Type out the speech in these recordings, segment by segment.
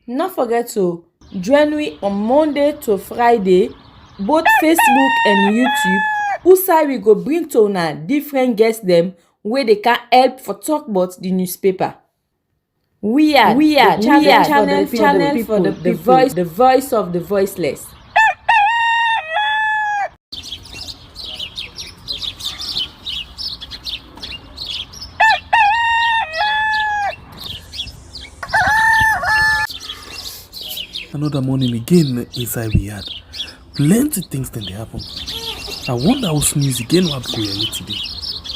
Not forget to join me on Monday to Friday, both Facebook and YouTube. Usai we go bring to una different guests them where they can help for talk about the newspaper. We are channel for the voice of the voiceless. Another morning again inside we had plenty things then they happen. I wonder how news again what go here today.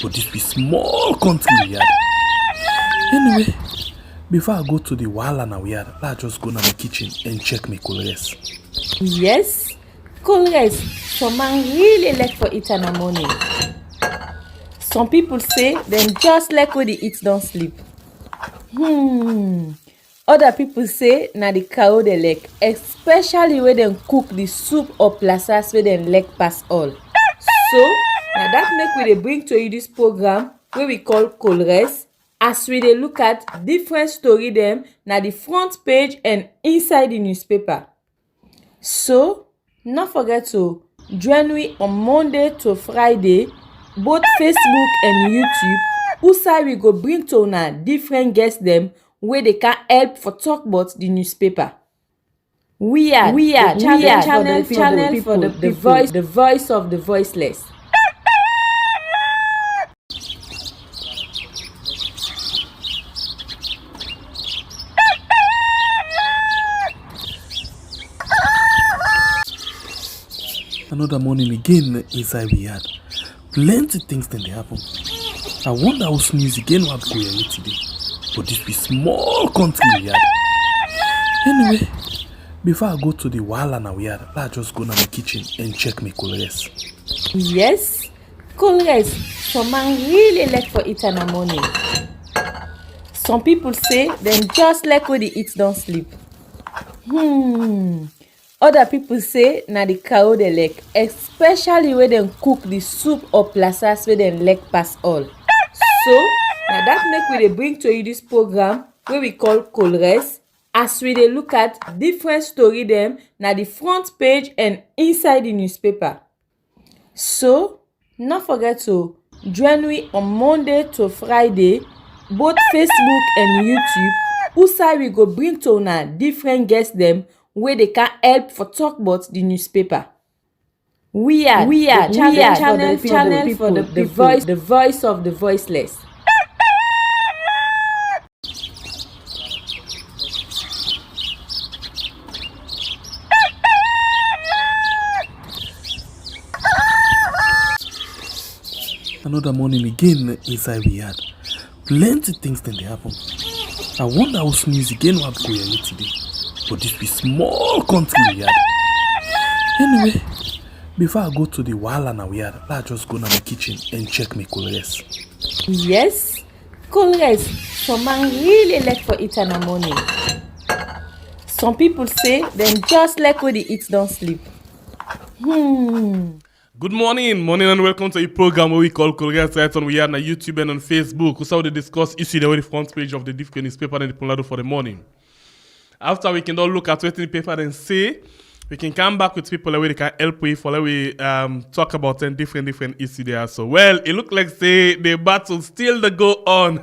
But this be small country we had. Anyway, before I go to the wahala now we had, let's just go to my kitchen and check my colors. Yes, colors. Some man really like for eat in the morning. Some people say them just like when they eat don't sleep. Other people say na the cow they like, especially when they cook the soup or plasas where they like pass all. So now that make we dey bring to you this program where we call Colores, as we dey look at different story them na the front page and inside the newspaper. So not forget to join me on Monday to Friday, both Facebook and YouTube. Usai we go bring to una different guests them where they can help for talk about the newspaper. We are channel for the voice of the voiceless. Another morning again inside we had plenty things then they happen. I wonder how news again what go here today. But this be small country we had. Anyway, before I go to the wahala now we had, let's just go to my kitchen and check my colors. Yes, colors. Some man really like for eat in the morning. Some people say them just like when they eat don't sleep. Other people say na the cow they like, especially when they cook the soup or plasas where they like pass all. So now that make we dey bring to you this program where we call Colores, as we dey look at different story them na the front page and inside the newspaper. So not forget to join me on Monday to Friday, both Facebook and YouTube. Usai we go bring to una different guests them where they can help for talk about the newspaper. We are channel for the voice of the voiceless. Another morning again inside we had plenty things then they happen. I wonder how news again what go here today. But this be small country we had. Anyway, before I go to the wahala now we had, let's just go to my kitchen and check my colors. Yes, colors. Some man really like for eat in the morning. Some people say them just like when they eat don't sleep. Good morning, and welcome to a program where we call Colores right on we are on YouTube and on Facebook. We saw they discuss issue the front page of the different newspaper and the Polado for the morning. After we can all look at what the paper and say, we can come back with people where they can help with for we talk about different issues there. So well, it look like say the battle still the go on.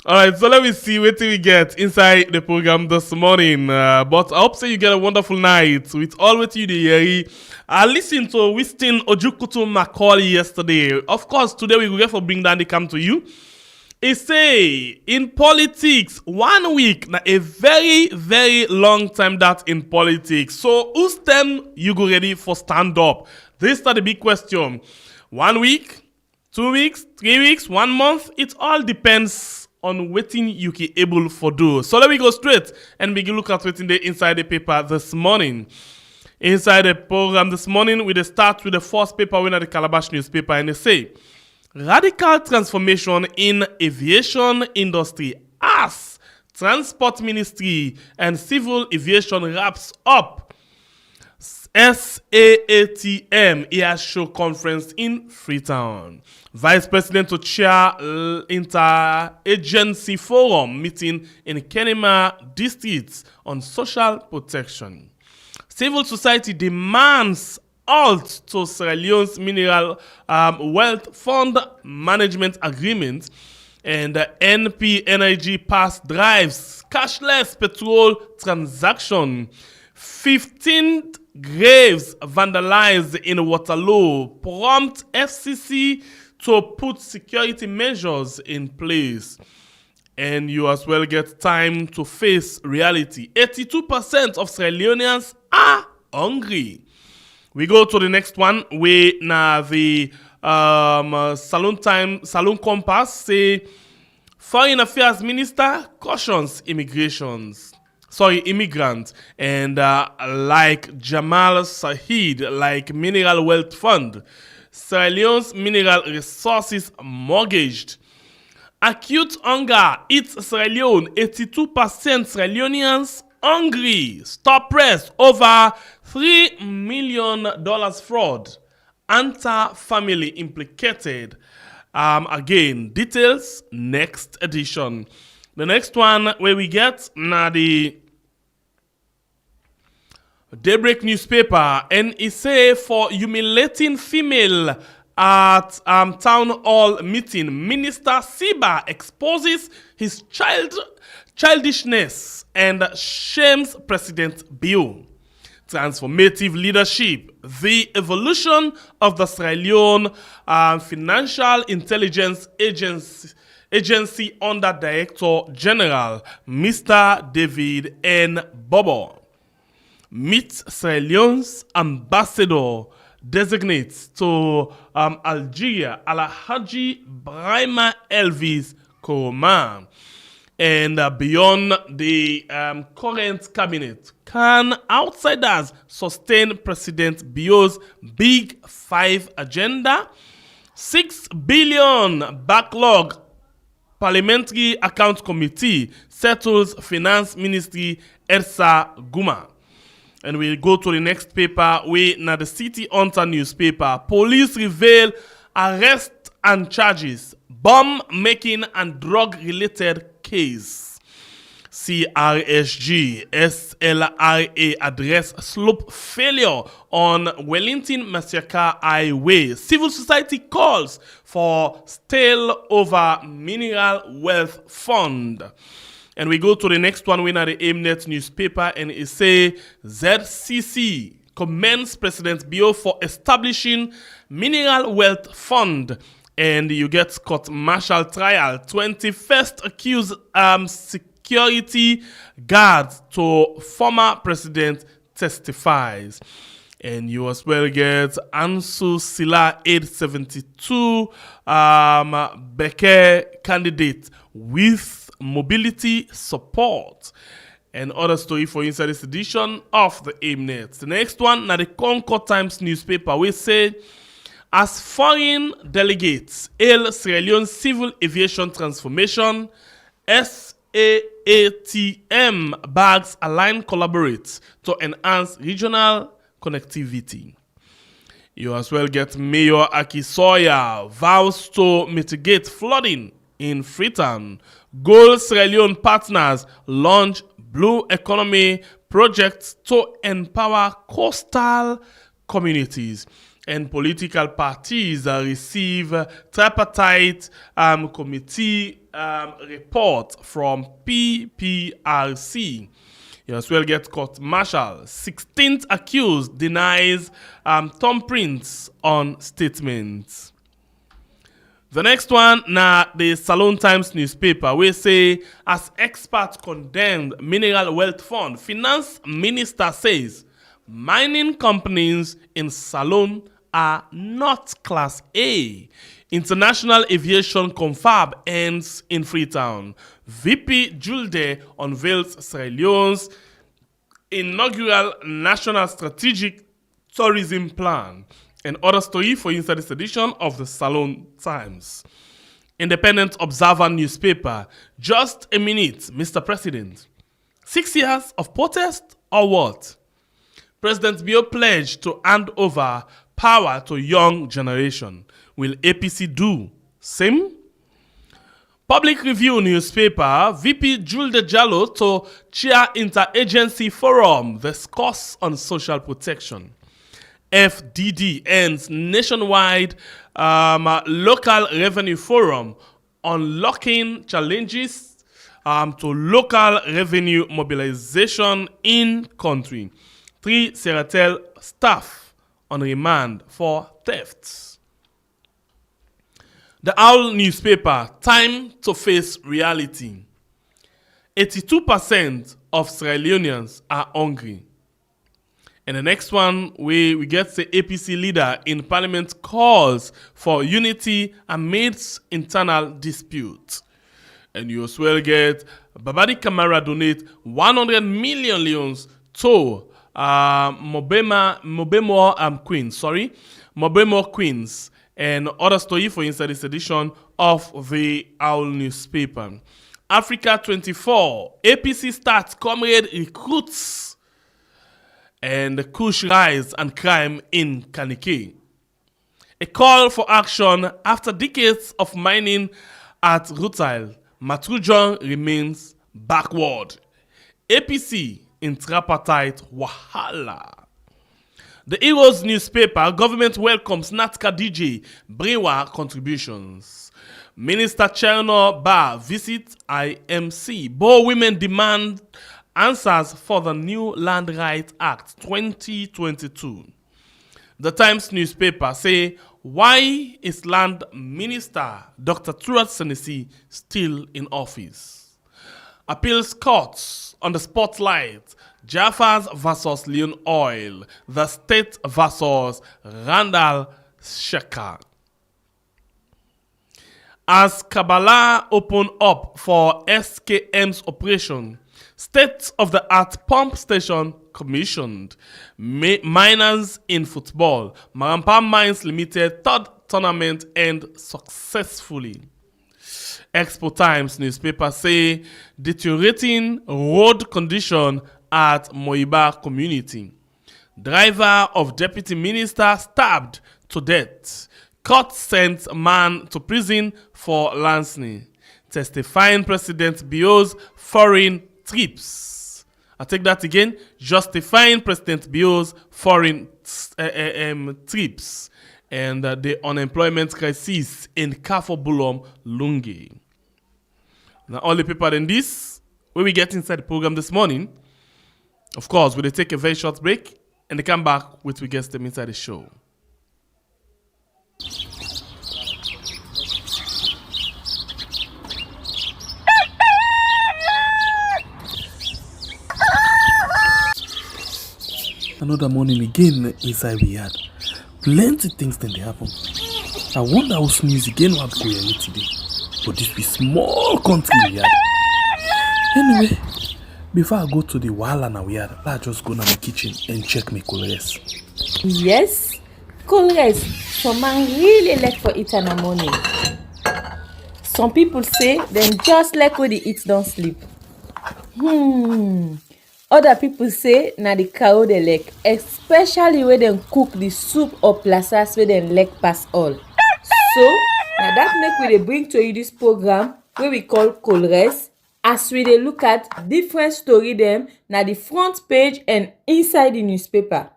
Alright, so let me see what we get inside the program this morning. But I hope so you get a wonderful night with all what you do. I listened to Winston Ojukutu Macaulay yesterday. Of course, today we will get for bring down the cam to you. He say, in politics, 1 week, na a very, very long time that in politics. So, who's them you go ready for stand up? This is the big question. 1 week, 2 weeks, 3 weeks, 1 month, it all depends on waiting you can able for do. So let me go straight and begin look at waiting the inside the paper this morning. Inside the program this morning, we start with the first paper winner, the Calabash newspaper, and they say, radical transformation in aviation industry as Transport Ministry and Civil Aviation wraps up SAATM Show Conference in Freetown. Vice President to chair Interagency Forum meeting in Kenema District on social protection. Civil society demands halt to Sierra Leone's Mineral Wealth Fund Management Agreement, and NP Energy Pass drives cashless petrol transaction. 15 graves vandalized in Waterloo prompt FCC to put security measures in place. And you as well get time to face reality. 82% of Sierra Leoneans are hungry. We go to the next one. We now the Salon Compass say Foreign Affairs Minister cautions immigrants. And like Jamal Sahid, like Mineral Wealth Fund, Sierra Leone's mineral resources mortgaged. Acute hunger eats Sierra Leone. 82% Sierra Leoneans hungry. Stop press over $3 million fraud. Anta family implicated. Again, details next edition. The next one where we get now the Daybreak newspaper, and it say for humiliating female at town hall meeting, Minister Siba exposes his childishness and shames President Bio. Transformative leadership, the evolution of the Sierra Leone Financial Intelligence Agency under Director General Mr. David N. Bobo. Meet Sierra Leone's ambassador designates to Algeria, Alhaji Brahima Elvis Koroma. And beyond the current cabinet, can outsiders sustain President Bio's Big Five agenda? 6 billion backlog. Parliamentary Account Committee settles Finance Ministry Elsa Guma. And we'll go to the next paper. We now the City Hunter newspaper. Police reveal arrest and charges. Bomb making and drug related case. CRSG SLRA address slope failure on Wellington Masiaka Highway. Civil society calls for stale over Mineral Wealth Fund. And we go to the next one, we know the AIMNet newspaper, and it say ZCC commends President Bio for establishing Mineral Wealth Fund. And you get court martial trial. 21st accused security guard to former president testifies. And you as well get Ansu Sila 872 Beke candidate with mobility support. And other story for inside this edition of the AIMNet. The next one, now the Concord Times newspaper, we say, as foreign delegates hail Sierra Leone civil aviation transformation, SAATM bags align collaborates to enhance regional connectivity. You as well get Mayor Akisoya vows to mitigate flooding in Freetown. Gold Sierra Leone partners launch Blue Economy projects to empower coastal communities. And political parties receive Tripartite committee report from PPRC. You as well get court martial. 16th accused denies thumbprints on statements. The next one, now the Salon Times newspaper, we say, as experts condemned Mineral Wealth Fund, Finance Minister says mining companies in Salon are not Class A. International Aviation Confab ends in Freetown. VP Julde unveils Sierra Leone's inaugural National Strategic Tourism Plan. And other story for inside this edition of the Salon Times. Independent Observer newspaper. Just a minute, Mr. President. 6 years of protest or what? President Bio pledged to hand over power to young generation. Will APC do same? Public Review newspaper, VP Julde Jallo to chair interagency forum, discuss on social protection. FDD ends nationwide local revenue forum, unlocking challenges to local revenue mobilization in country. 3 Seratel staff on remand for thefts. The Owl newspaper, time to face reality. 82% of Sierra Leoneans are hungry. And the next one, we get the APC leader in parliament calls for unity amidst internal dispute. And you as well get Babadi Kamara donate 100 million leons to Mobemo Queens. And other story for inside this edition of the Owl newspaper. Africa 24, APC starts comrade recruits. And the Kush rise and crime in Kanike. A call for action after decades of mining at Rutile. Matrujon remains backward. APC in Tripartite Wahala. The Heroes newspaper, government welcomes Natka DJ, Brewa contributions. Minister Cherno Ba visit IMC. Bo women demand answers for the new Land Rights Act 2022. The Times newspaper say, why is Land Minister Dr. Turat Senesi still in office? Appeals courts on the spotlight. Jaffas versus Leon Oil. The State versus Randall Shekhar. As Kabbalah open up for SKM's operation, state-of-the-art pump station commissioned. Miners in football. Marampa Mines Limited third tournament end successfully. Expo Times newspaper say deteriorating road condition at Moiba community. Driver of deputy minister stabbed to death. Court sent man to prison for larceny. Testifying President Bio's foreign trips. I take that again. Justifying President Bio's foreign trips. And the unemployment crisis in Kafo-Bulom, Lungi. Now, all the people in this, when we get inside the program this morning, of course, we'll take a very short break and they come back with we get them inside the show. Another morning again inside we had. Plenty things then they happen. I wonder how sneeze again what go here today. But this be small country we had. Anyway, before I go to the Wahala now we had, let's just go to my kitchen and check my colors. Yes, colors. Some man really like for it in the morning. Some people say them just like when they eat don't sleep. Other people say na the cow they like, especially when they cook the soup or plasas where they like pass all. So now that make we dey bring to you this program where we call Colres, as we dey look at different story them na the front page and inside the newspaper.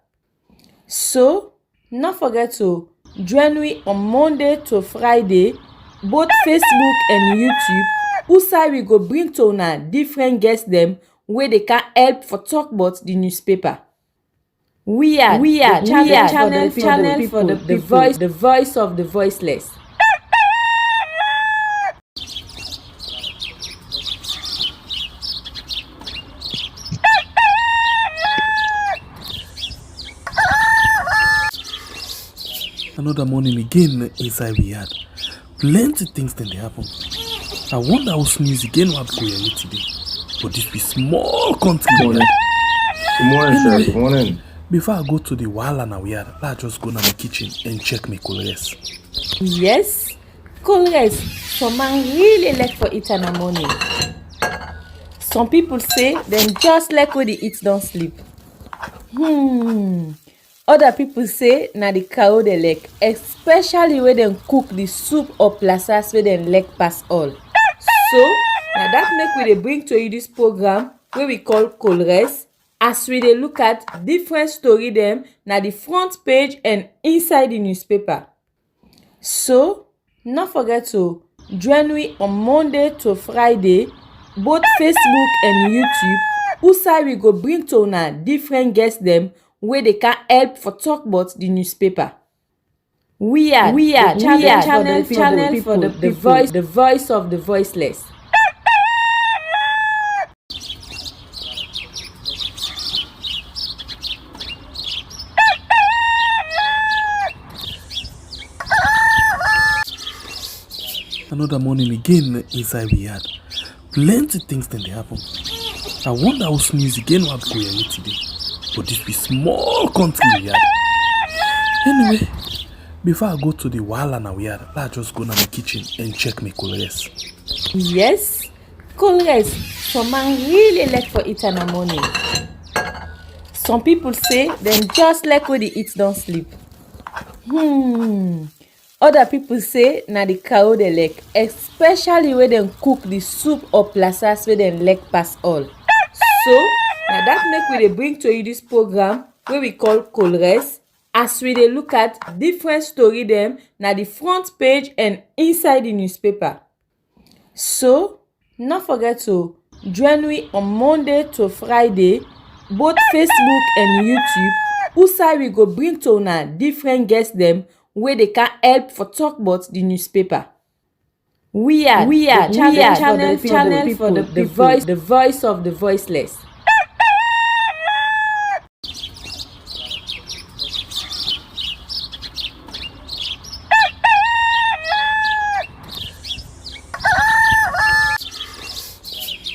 So not forget to join me on Monday to Friday, both Facebook and YouTube. Usai we go bring to una different guests them where they can help for talk about the newspaper. We are channel for the voice of the voiceless. Another morning again inside we had. Plenty things then they happen. I wonder how sneeze again what go here today. But this be small country. Good morning, sir. Good morning. Before I go to the Wahala now we had, let's just go to my kitchen and check my colors. Yes, colors. Some man really like for it in the morning. Some people say them just like when they eat don't sleep. Other people say na the cow dey lick, especially when dem cook the soup or plasas wey dem lick pass all. So na that make we dey bring to you this program wey we call Colres, as we dey look at different story dem na the front page and inside the newspaper. So no forget to join me on Monday to Friday, both Facebook and YouTube, usai we go bring to una different guests dem wey dey can help for talk about the newspaper. We are channel for the people, the voice of the voiceless. Another morning again inside we had. Plenty things then they happen. I wonder how news again what go here today. But this be small country we had. Anyway, before I go to the wala now we had, let's just go to my kitchen and check my colors. Yes, colors. Some man really like for it in the morning. Some people say them just like when they eat don't sleep. Other people say na the cow dey lick, especially when dem cook the soup or plasas wey dem lick pass all. So na that make we dey bring to you this program wey we call Colres, as we dey look at different story dem na the front page and inside the newspaper. So no forget to join me on Monday to Friday, both Facebook and YouTube, usai we go bring to una different guests dem wey dey can help for talk about the newspaper. We are channel for the people, the voice of the voiceless.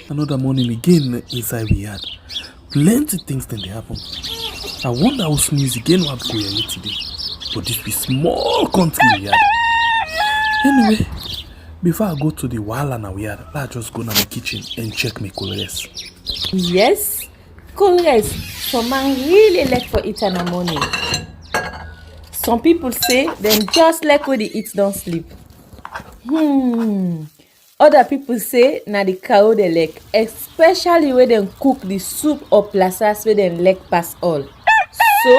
Another morning again inside we had. Plenty things then they happen. I wonder how news again what go here today. But this be small country we had. Anyway, before I go to the wala now we had, let's just go to my kitchen and check my colors. Yes, colors. Some man really like for it in the morning. Some people say them just like when they eat don't sleep. Other people say na the cow dey lick, especially when dem cook the soup or plasas wey dem lick pass all. So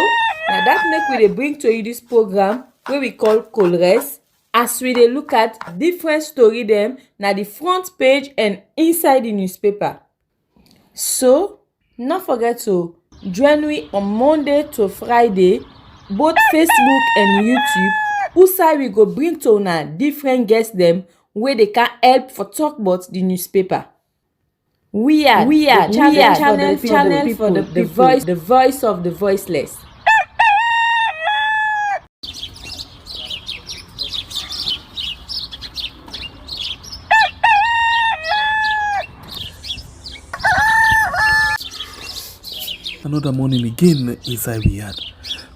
na that make we dey bring to you this program wey we call Colres, as we dey look at different story dem na the front page and inside the newspaper. So no forget to join me on Monday to Friday, both Facebook and YouTube, usai we go bring to una different guests dem wey dey can help for talk about the newspaper. We are channel for the people, the voice of the voiceless. Another morning again inside we had.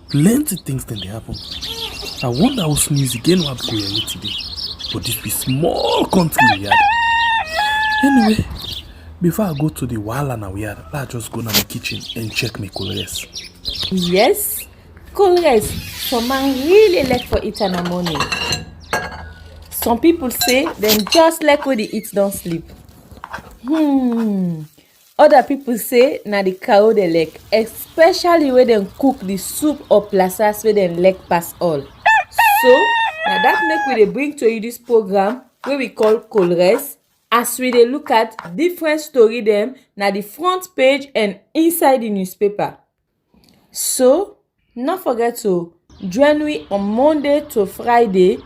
Plenty things then they happen. I wonder how news again what go here today. But this be small country we had. Anyway, before I go to the wala now we had, let's just go to my kitchen and check my colors. Yes, colors. Some man really like for it in the morning. Some people say them just like when they eat don't sleep. Other people say na the cow dey lick, especially when dem cook the soup or plasas wey dem lick pass all. So na that make we dey bring to you this program wey we call Colres, as we dey look at different story dem na the front page and inside the newspaper. So no forget to join me on Monday to Friday,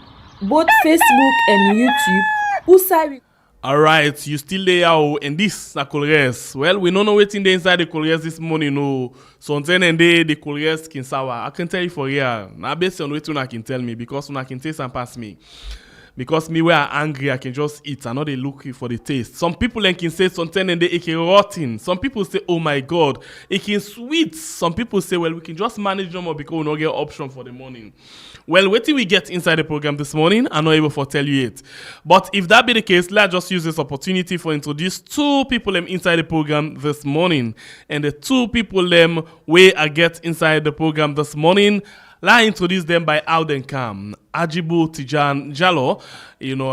both Facebook and YouTube, usai we. Alright, you still there, and this na Colres. Well, we don't know what's in the inside the Colres this morning, no. So until then, the Colres kinsawa. I can tell you for real. Now based on what you can tell me, because you can tell some pass me. Because me where I angry, I can just eat. I know they looking for the taste. Some people then can say something and it can rotten. Some people say, oh my God, it can sweet. Some people say, well, we can just manage them more because we don't get option for the morning. Well, wait till we get inside the program this morning. I'm not able to tell you it. But if that be the case, let's just use this opportunity for introduce two people inside the program this morning. And the two people where I get inside the program this morning, let's introduce them by out and calm. Ajibu Tijan Jalo,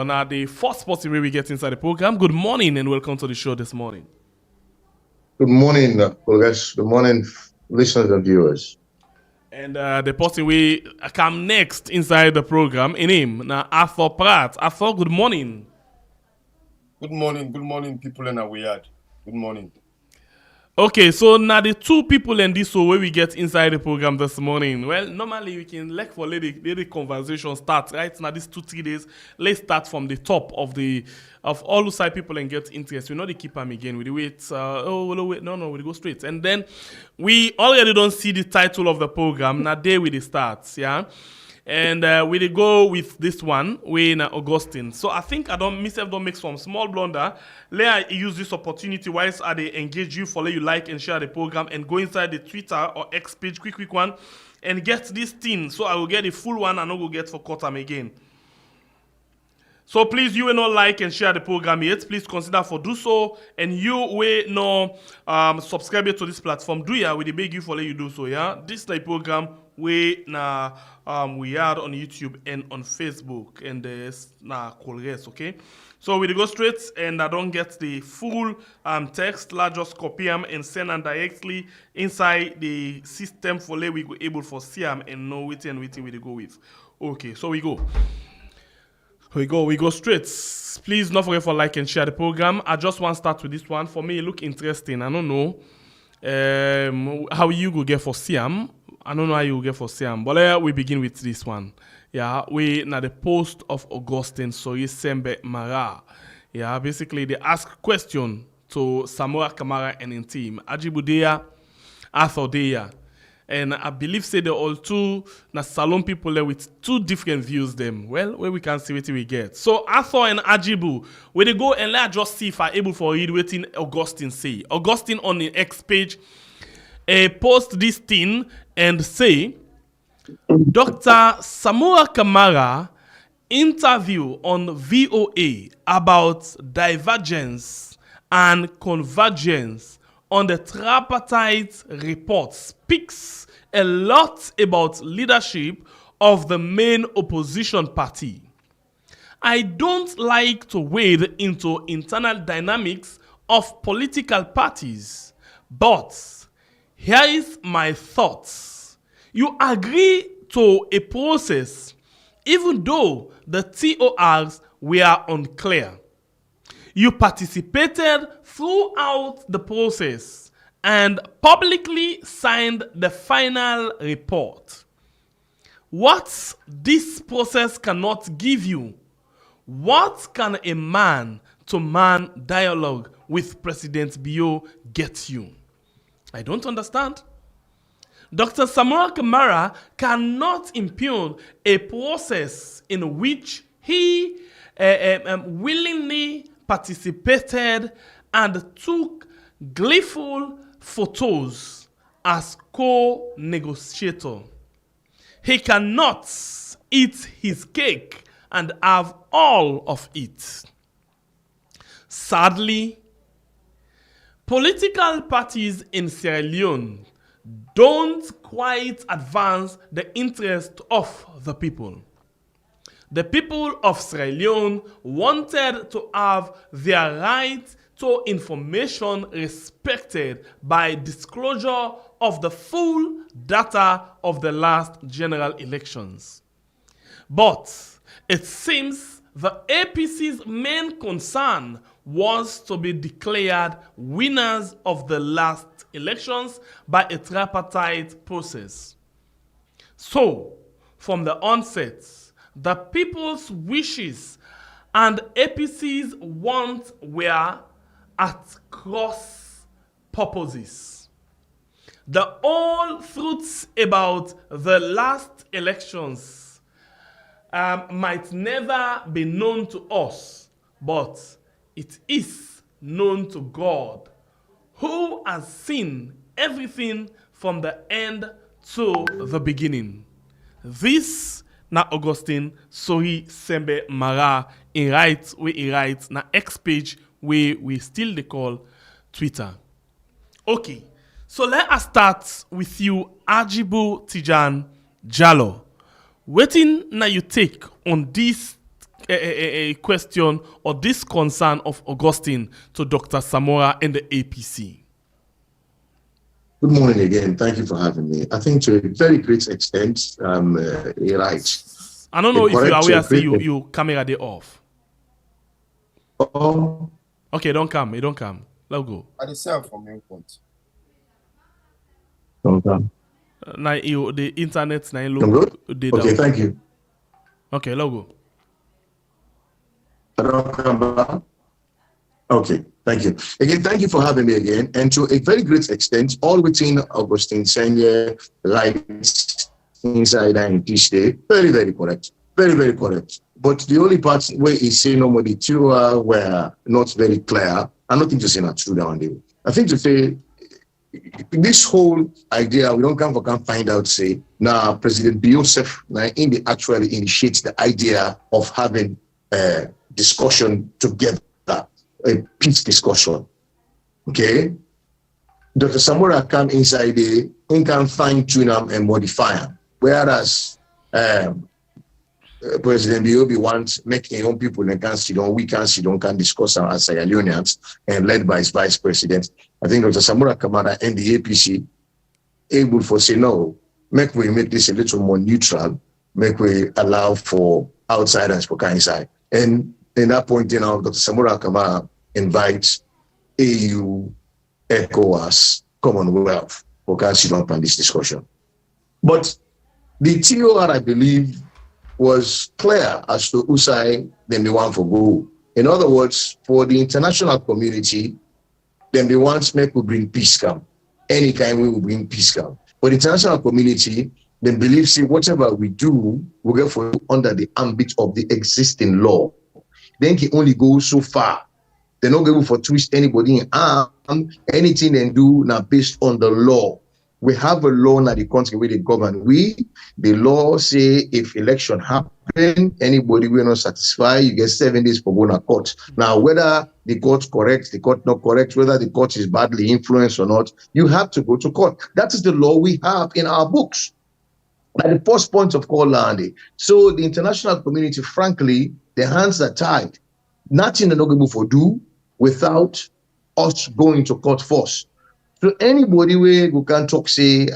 now the first person where we get inside the program. Good morning and welcome to the show this morning. Good morning, guys. Good morning, listeners and viewers. And the person we come next inside the program, in him, now Arthur Pratt. Arthur, good morning. Good morning, people in our yard. Good morning. Okay, so now the two people in this way we get inside the program this morning. Well, normally we can for let the conversation start right now. These 2-3 days, let's start from the top of all the side people and get interest. We know they keep them again. We wait. We go straight, and then we already don't see the title of the program. Now there we start, yeah. And we go with this one, we in Augustine. So I think don't make some small blunder. Let I use this opportunity whilst I engage you, follow you, like and share the program, and go inside the Twitter or X page, quick one, and get this thing. So I will get the full one and I will get for Kotam again. So please, you will not like and share the program yet. Please consider for do so. And you will not subscribe to this platform. Do ya? We beg you for let you do so. Yeah, this is the program we are on YouTube and on Facebook, and there's Colgate. Okay, so we go straight, and I don't get the full text. Let's just copy them and send them directly inside the system for let we go able for see them and know which and which we go with. Okay, so we go. We go straight. Please don't forget for like and share the program. I just want to start with this one. For me, it look interesting. I don't know how you go get for Siam. I don't know how you go get for Siam. But we begin with this one. Yeah, we now the post of Augustine, Sorie, Sengbe, Marrah. Yeah, basically they ask question to Samura, Kamara, and in team. Ajibu Deya, Arthur Deya. And I believe say they all two na Salon people there with two different views them. Well, where we can see what we get. So Arthur and Ajibu, where they go and let's just see if I'm able to read what Augustine say. Augustine on the X page post this thing and say Dr. Samura Kamara interview on VOA about divergence and convergence on the Tripartite report speaks a lot about leadership of the main opposition party. I don't like to wade into internal dynamics of political parties, but here is my thoughts. You agree to a process even though the TORs were unclear. You participated throughout the process and publicly signed the final report. What this process cannot give you, what can a man-to-man dialogue with President Bio get you? I don't understand. Dr. Samura Kamara cannot impugn a process in which he willingly participated and took gleeful photos as co-negotiator. He cannot eat his cake and have all of it. Sadly, political parties in Sierra Leone don't quite advance the interest of the people. The people of Sierra Leone wanted to have their right to information respected by disclosure of the full data of the last general elections. But it seems the APC's main concern was to be declared winners of the last elections by a tripartite process. So, from the onset, the people's wishes and APC's wants were at cross purposes. The all truths about the last elections might never be known to us, but it is known to God, who has seen everything from the end to the beginning. This na Augustine, Sorie, Sengbe, Marrah, he writes na X page where we still they call Twitter. Okay, so let us start with you, Ajibu Tijan Jallo. Wetin na you take on this question or this concern of Augustine to Dr. Samura and the APC? Good morning again. Thank you for having me. I think to a very great extent, you're right. I don't know if you are aware, say you camera day off. Oh, Okay, don't come. Let's go. I deserve from your point. okay. Now the internet now I'm look. good? Okay, thank you. Okay, let's go. I don't come back. Okay, thank you. Again, thank you for having me again. And to a very great extent, all within Augustine Sengbe lights inside and this day, very, very correct. Very, very correct. But the only part where he say normally two were not very clear, I'm not think to say not true down there. I think to say this whole idea, we don't find out, say, now President Biosef actually initiates the idea of having a discussion together, a peace discussion. Okay? Dr. Samura come inside there and can fine-tune them and modify them. Whereas President Biobi wants making young people and can sit down, we can sit down, can discuss our as Unions and led by his vice president. I think Dr. Samura Kamara and the APC able for say no, make this a little more neutral, make we allow for outsiders for inside. And in that point, Dr. Samura Kamara invites AU, ECOWAS, Commonwealth for can sit down on this discussion. But the TOR, I believe, was clear as to who side they want for go. In other words, for the international community, then they want make we bring peace come. Anytime we will bring peace come. For the international community, they believe, see, whatever we do, we get for under the ambit of the existing law. Then can only go so far. They're not able for twist anybody in arm. Anything they do now based on the law. We have a law in the country where they govern. The law say if election happen, anybody will not satisfy, you get 7 days for going to court. Now, whether the court correct, the court not correct, whether the court is badly influenced or not, you have to go to court. That is the law we have in our books. At the first point of call, Landy. So the international community, frankly, their hands are tied. Nothing they're not able to do without us going to court first. So anybody who can talk, say,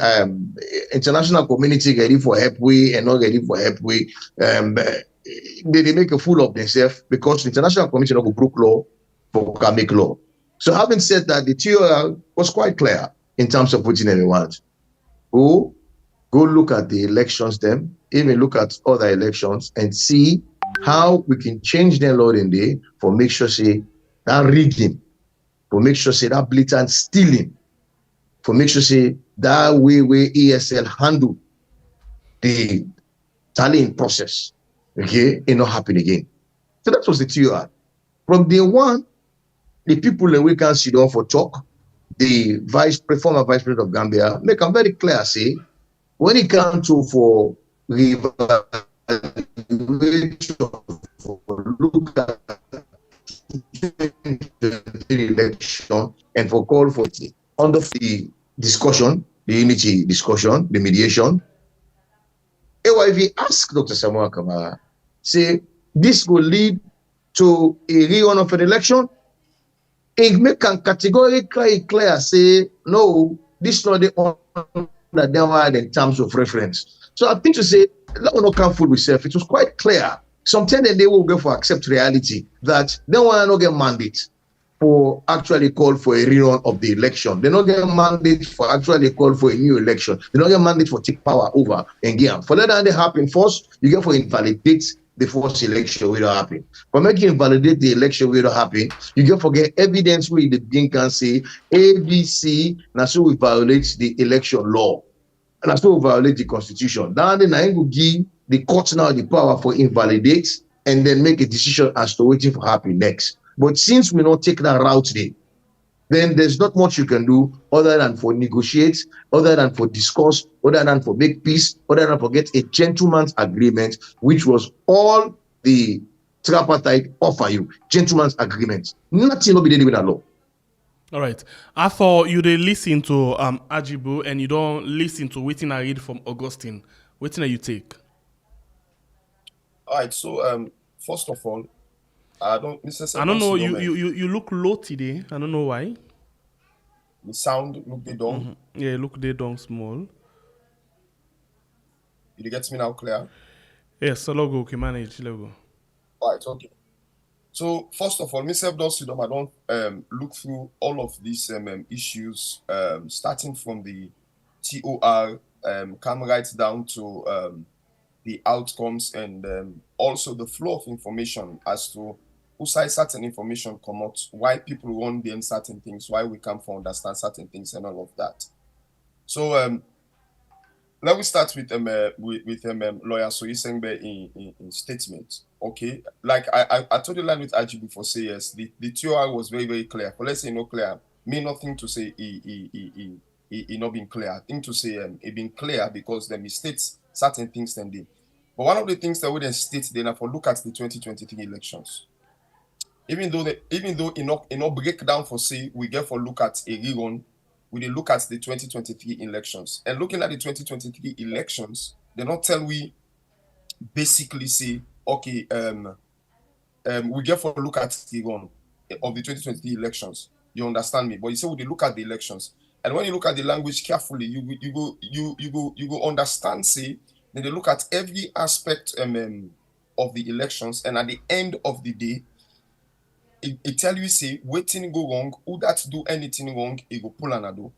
international community ready for help way and not ready for help way, they make a fool of themselves because the international community not go broke law for can make law. So having said that, the TOR was quite clear in terms of putting everyone. Go look at the elections them, even look at other elections and see how we can change their law in there for make sure say that rigging, for make sure say that blatant stealing, for make sure say that way ESL handle the tallying process, okay, it not happen again. So that was the TOR. From day one, the people that we can sit down for talk, the former vice president of Gambia, make them very clear, say, when it comes to for evaluation, for look at the election and for call for it. Under the discussion, the unity discussion, the mediation, AYV asked Dr. Samura Kamara, say, this will lead to a re-run of an election. It can categorically clear, say, no, this is not the one that they had in terms of reference. So I think to say, let me not come fool with self. It was quite clear. Sometimes they will go for accept reality that they want to not get mandate for actually call for a rerun of the election. They don't get mandate for actually call for a new election. They don't get mandate for take power over again. For that to happen first, you get for invalidate the first election will happen. For making invalidate the election will happen, you get for get evidence where the beginning can say ABC, now so we violate the election law. And so we violate the constitution. Then I will give the court now the power for invalidate and then make a decision as to waiting for happen next. But since we not take that route there, then there's not much you can do other than for negotiate, other than for discuss, other than for make peace, other than for get a gentleman's agreement, which was all the tripartite offer you. Gentleman's agreement. Nothing will be there with that law. All right. I thought you dey listen to Ajibu and you don't listen to waiting I read from Augustine. Waiting you take. All right. So first of all, I don't know. You look low today. I don't know why. The sound look they down. Mm-hmm. Yeah, look they down small. You get me now clear? Yes, so logo okay, manage logo. All right, okay. So first of all, myself don't sit down. I don't look through all of these issues, starting from the TOR, come right down to the outcomes and also the flow of information as to who side certain information come out, why people want them certain things, why we come for understand certain things and all of that. So let me start with lawyer Sorie Sengbe in statement. Okay, like I told you line with Aji before, say yes, the TOR was very, very clear. But let's say no clear, mean nothing to say he not been clear. I think to say it been clear because they misstates certain things then did. But one of the things that we then state then are for look at the 2023 elections. Even though it not break down for say we get for look at a rerun, we look at the 2023 elections. And looking at the 2023 elections, they not tell we basically say, okay, we get for look at the run of the 2023 elections. You understand me? But you say we look at the elections. And when you look at the language carefully, you go understand, say, then they look at every aspect of the elections, and at the end of the day, it tell you say waiting go wrong, who that do anything wrong, it go pull another.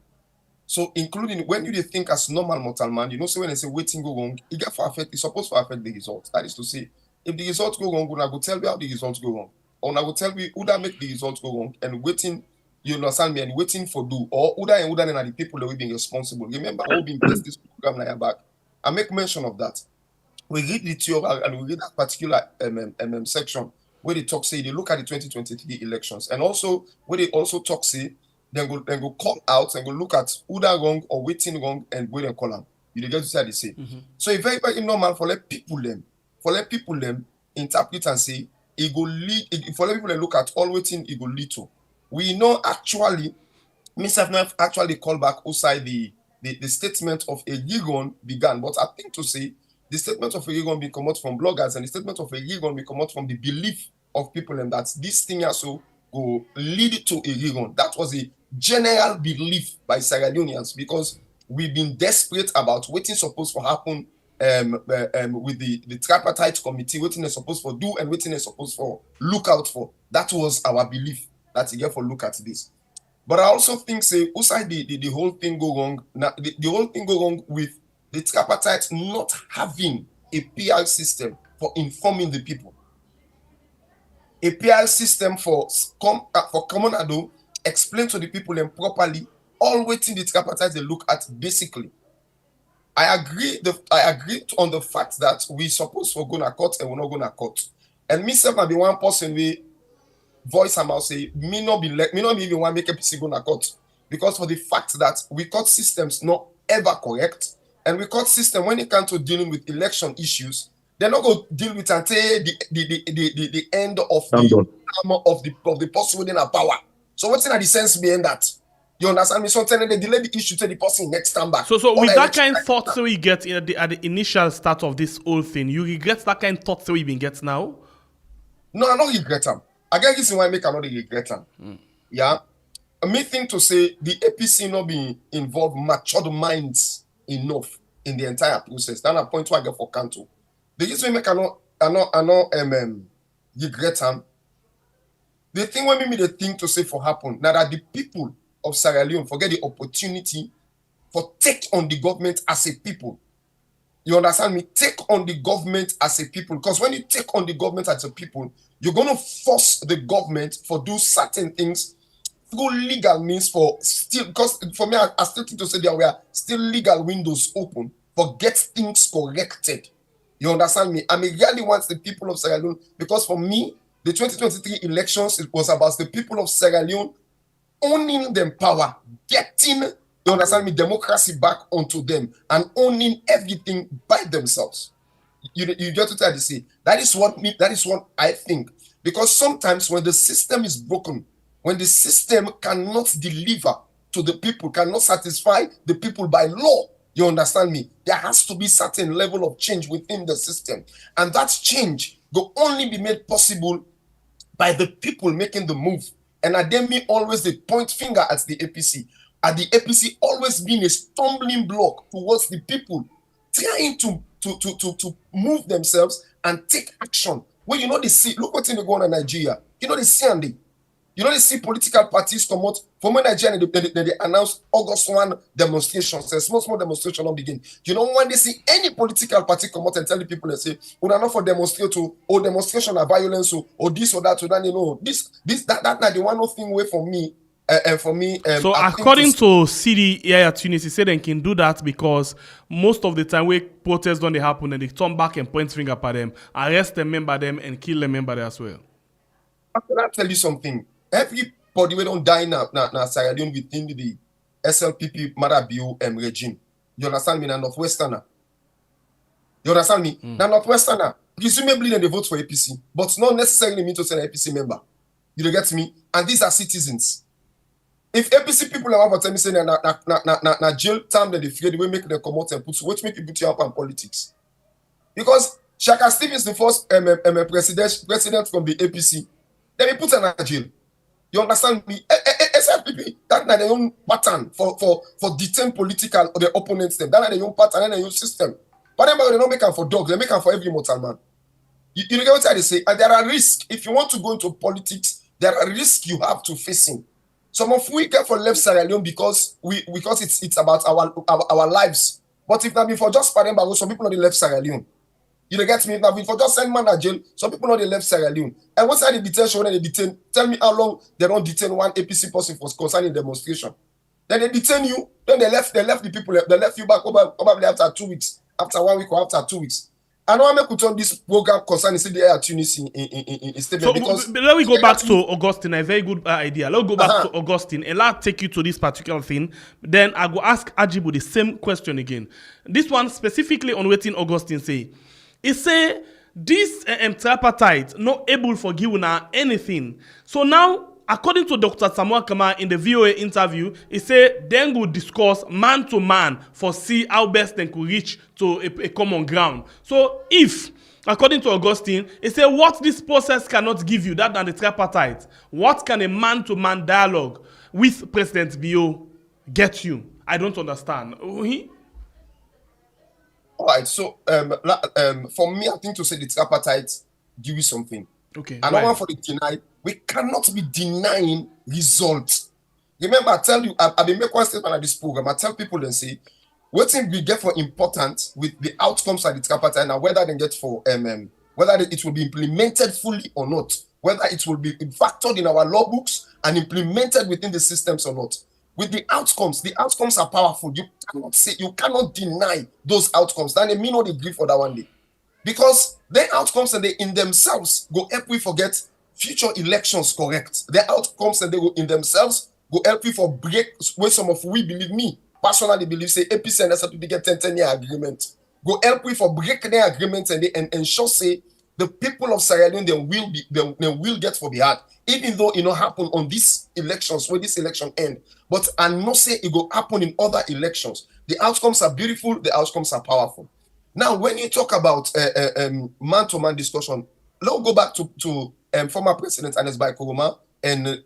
So including when you think as normal mortal man, you know, so when they say waiting go wrong, it get for affect, it's supposed to affect the results. That is to say, if the results go wrong, I go tell you how the results go wrong. Or I go tell you who that make the results go wrong and waiting, you understand me, and waiting for do, or who that are the people that we being responsible. Remember how we been placed this program like back. I make mention of that. We read the theory and we read that particular section where they talk, say, they look at the 2023 elections, and also where they also talk, say, then go call out and go look at who that wrong or waiting wrong and where they call them. You get to say they say. Mm-hmm. So it's very, very normal for let people them interpret and say it go lead. For let people them look at all waiting, it go lead to. We know actually, myself not actually call back outside the statement of a Yigon began, but I think to say the statement of a Yigon be come out from bloggers, and the statement of a Yigon be come out from the belief of people, and that this thing also go lead to a Yigon. That was a general belief by Sierra Leoneans, because we've been desperate about waiting supposed to happen with the tripartite committee, waiting is supposed for do and waiting is supposed for look out for. That was our belief that you get for look at this. But I also think, say, outside the whole thing go wrong, now the whole thing go wrong with the tripartite not having a PR system for informing the people. A PR system for common ado, explain to the people and properly all waiting the tripartite they look at basically. I agree on the fact that we supposed to go to court and we're not going to court. And myself might be one person we voice and I'll say me not even want to make a PC go to court, because for the fact that we court systems not ever correct, and we court system when it comes to dealing with election issues, they're not going to deal with until the end of the person within a power. So what's in the sense behind that? You understand me? Sometimes they delay the issue to the person next time back. So with that kind of thoughts we get at the initial start of this whole thing, you regret that kind of thoughts we been get now? No, I don't regret them. I guess this is why I make another regret them. Yeah. Me think to say the APC not being involved matured minds enough in the entire process. That's a point where I get for Kanto. The reason make I not regret them. The thing when me the thing to say for happen now that the people of Sierra Leone forget the opportunity for take on the government as a people. You understand me? Take on the government as a people. Because when you take on the government as a people, you're going to force the government for do certain things through legal means for still, because for me, I still think to say there were still legal windows open for get things corrected. You understand me? I really want the people of Sierra Leone, because for me, the 2023 elections, it was about the people of Sierra Leone owning them power, getting, you understand me, democracy back onto them, and owning everything by themselves. You get to try to see. That is what I think. Because sometimes when the system is broken, when the system cannot deliver to the people, cannot satisfy the people by law, you understand me, there has to be certain level of change within the system. And that change will only be made possible by the people making the move. And Ademi always they point finger at the APC. At the APC always being a stumbling block towards the people trying to move themselves and take action. Well, you know, they see, look what's in the going on in Nigeria. You know, they see and they see political parties come out. From when Nigeria, they announced August 1 demonstrations, a small demonstration will begin. You know, when they see any political party come out and tell the people and say, we are not for demonstration, or demonstration of violence, or this or that, so then, you know, that the one thing away from me. For me, so according to CD Yaya Tunis, he said they can do that because most of the time when protests don't happen and they turn back and point finger at them, arrest them, member them, and kill them member as well. Can I tell you something? Everybody we don't die now Sierra Leone within the SLPP Marrah regime. You understand me? Now Northwesterner. You understand me? Now Northwesterner. Presumably they vote for APC, but not necessarily mean to say an APC member. You get me? And these are citizens. If APC people are about to say na jail time that they fear, they will make them come out and put, which make people up in politics. Because Shaka Stevens, the first president from the APC, then they put in jail. You understand me? SLPP, that's not their own pattern for detain political or their opponents. Them. That's not their own pattern and their own system. But they don't make them for dogs, they make them for every mortal man. You get what I say? And there are risks. If you want to go into politics, there are risks you have to face in. Some of we get for left Sierra Leone because it's about our lives. But if not been for just Paremba, some people know the left Sierra Leone. You get me? If not been for just send man to jail, some people know the left Sierra Leone. And what's the detention when they detain? Tell me how long they don't detain one APC person for concerning demonstration. Then they detain you, then they left the people, they left you back probably after 2 weeks, after 1 week or after 2 weeks. I know I make put on this program concerning CDI at Tunis in statement. So let me go back to Augustine, a very good idea. Let's go back to Augustine and let's take you to this particular thing. Then I go ask Ajibu the same question again. This one specifically on what Augustine say. He say this tripartite not able for giving anything. So now, according to Dr. Samura in the VOA interview, he said then will discuss man to man for see how best they could reach to a common ground. So if, according to Augustine, he said what this process cannot give you, that than the tripartite, what can a man to man dialogue with President Bio get you? I don't understand. All right, so for me, I think to say the tripartite give you something. Okay. I don't want for the deny. We cannot be denying results. Remember, I tell you, I've been making one statement at this program. I tell people and say, what thing we get for important with the outcomes of the tripartite and whether they get for whether it will be implemented fully or not, whether it will be factored in our law books and implemented within the systems or not. With the outcomes are powerful. You cannot deny those outcomes. Then they mean no degree for that one day. Because their outcomes and they in themselves go help we forget future elections correct. Their outcomes and they go in themselves go help we for break where some of we believe me personally believe say APC and SLPP get 10-year agreement. Go help we for break their agreements and they ensure say the people of Sierra Leone they will get for the heart. Even though it not happen on these elections where this election end. But I not say it will happen in other elections. The outcomes are beautiful, the outcomes are powerful. Now, when you talk about man-to-man discussion, let's go back to former President Anes Bai Koroma and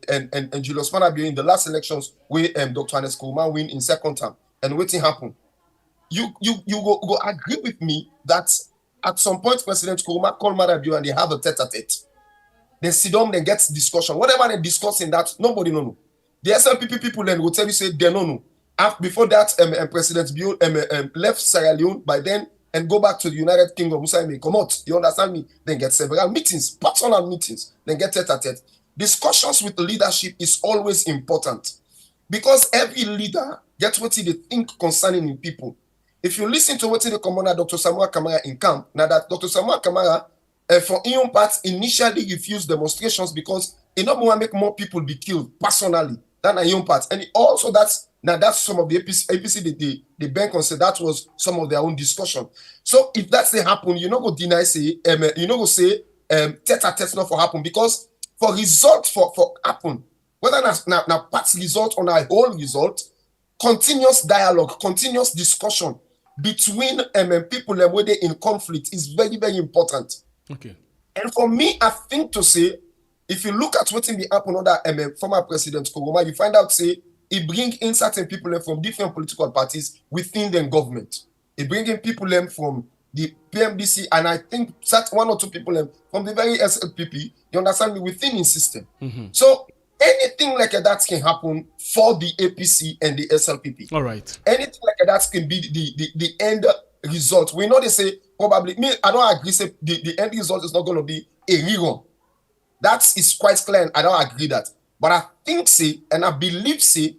Julius Marrah in the last elections where Dr. Anes Koroma win in second term. And what happened? You go agree with me that at some point President Koroma called Marrah and they have a tete-a-tete. They sit down, they get discussion. Whatever they discuss in that, nobody know. The SLPP people then will tell you say they don't know. Before that, President Bio left Sierra Leone by then and go back to the United Kingdom. Musa may come out. You understand me? Then get several meetings, personal meetings. Then get tete-a-tete. Discussions with the leadership is always important because every leader gets what they think concerning people. if you listen to what the commander Dr. Samura Kamara in camp, now that Dr. Samura Kamara for Ion parts initially refused demonstrations because he not want to make more people be killed personally than Ion parts. And also that's some of the APC the bank on say that was some of their own discussion. So if that's the happen, you not go deny say you not go say tete not for happen because for result for happen, whether now parts result or a whole result, continuous dialogue, continuous discussion between people where they in conflict is very, very important. Okay. And for me, I think to say, if you look at what in the happen under former President Kuruma, you find out say he bring in certain people from different political parties within the government. He bring in people from the PMDC, and I think one or two people from the very SLPP, you understand me, within his system. Mm-hmm. So anything like that can happen for the APC and the SLPP. All right. Anything like that can be the end result. We know they say probably, I don't agree, say the end result is not going to be a rerun. That is quite clear, and I don't agree that. But I think, say, and I believe, say,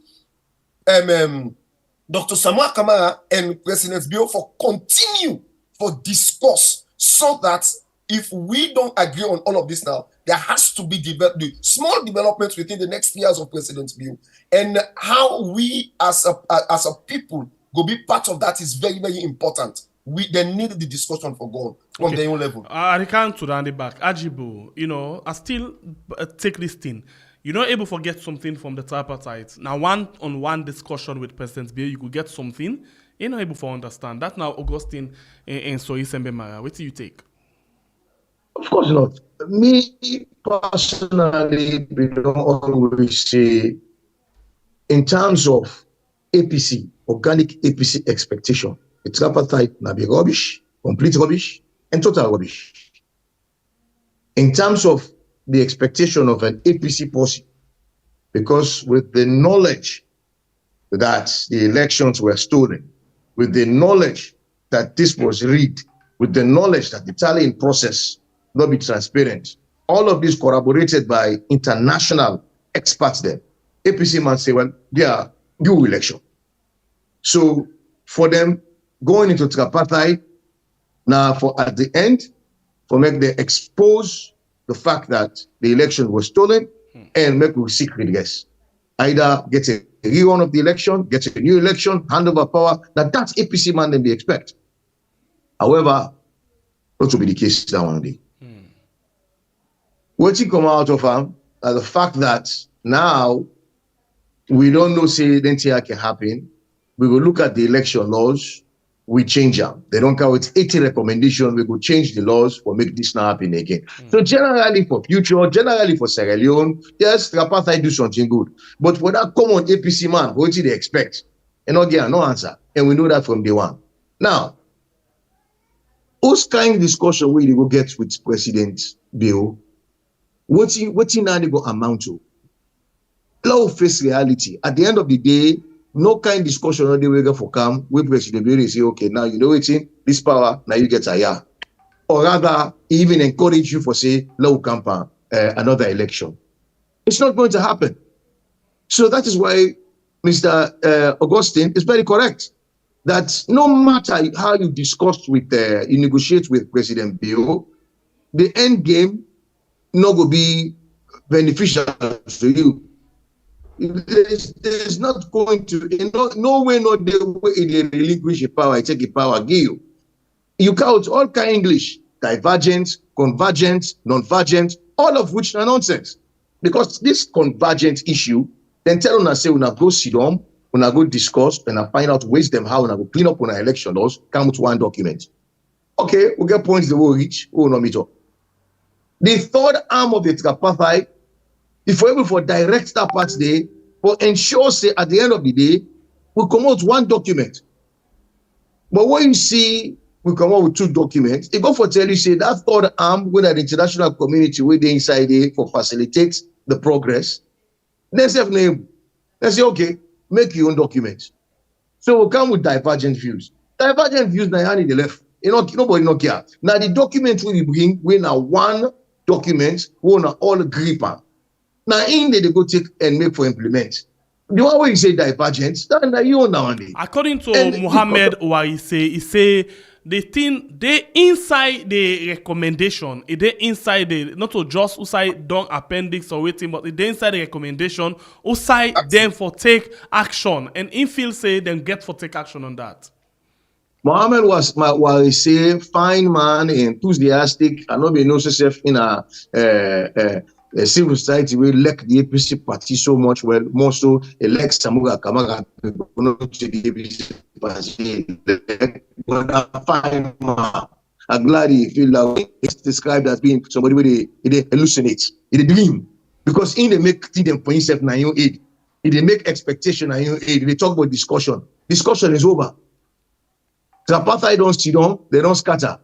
Dr. Samura Kamara and President Bio for continue for discourse so that if we don't agree on all of this now, there has to be small developments within the next years of President Bio. And how we as a people go be part of that is very, very important. They need the discussion for God from their own level. I can't to the back. Ajibo, I still take this thing. You're not able to get something from the tripartite. Now, one-on-one discussion with President Bio, you could get something. You're not able to understand. That now, Augustine and Sorie Sengbe Marrah. What do you take? Of course not. Me, personally, we don't always say, in terms of APC, organic APC expectation, the tripartite may be rubbish, complete rubbish, and total rubbish. In terms of the expectation of an APC policy, because with the knowledge that the elections were stolen, with the knowledge that this was rigged, with the knowledge that the tallying process not be transparent, all of this corroborated by international experts there, APC man say, well, they are due election. So for them, going into tripartite, now for at the end, for make them expose the fact that the election was stolen and make we seek redress. Either get a rerun of the election, get a new election, hand over power. That's APC man than they expect. However, not to be the case that one day. What you come out of the fact that now we don't know say anything can happen. We will look at the election laws, we change them. They don't come with 80 recommendations, we will change the laws for make this not happen again. So generally for future, generally for Sierra Leone, yes, tripartite do something good. But for that common APC man, what do they expect? And not get no answer. And we know that from day one. Now, whose kind of discussion will they go get with President Bio? What's he now they go amount to? Allow face reality. At the end of the day, no kind of discussion on the way for come with President Bio say, okay, now you know it's in this power, now you get a yeah. Or rather, even encourage you for say, low campaign, another election. It's not going to happen. So that is why Mr. Augustine is very correct. That no matter how you discuss with, you negotiate with President Bio, the end game not going to be beneficial to you. There's not going to, no way, not the way they relinquish your power, take your power, give you. You count all kind of English, divergent, convergent, non-vergent, all of which are nonsense. Because this convergent issue, then tell us, say, we'll go sit down, we'll go discuss, and find out ways them how we'll go clean up on our election laws, come to one document. Okay, we'll get points the will reach, we'll not meet up. The third arm of the tripartite, if we're able for direct that part there, for ensure, say, at the end of the day, we come out one document. But when you see we come out with two documents, it go for tell you, say, that third arm with the international community with the inside there for facilitate the progress. Let's have name. Let's say, okay, make your own document. So we'll come with divergent views. Divergent views now hand in the left. Nobody no care. Now the document we bring, we now one document, we now all agree on. Now in they go take and make for implement. The one way you say divergent, that you now. According to Mohammed Warise, he say the thing they inside the recommendation, they inside the not to just outside don't appendix or waiting, but they inside the recommendation, outside them for take action, and infield say them get for take action on that. Mohammed was say fine man, enthusiastic, and not be no self in a civil society will elect the APC party so much, well, more so elect Samura Kamara to the APC party. But a fine man. I'm glad he feel like it's described as being somebody where they hallucinate, they dream. Because in they make them for himself na your aid. They make expectation na your aid. They talk about discussion. Discussion is over. Tripartite don't sit down, they don't scatter.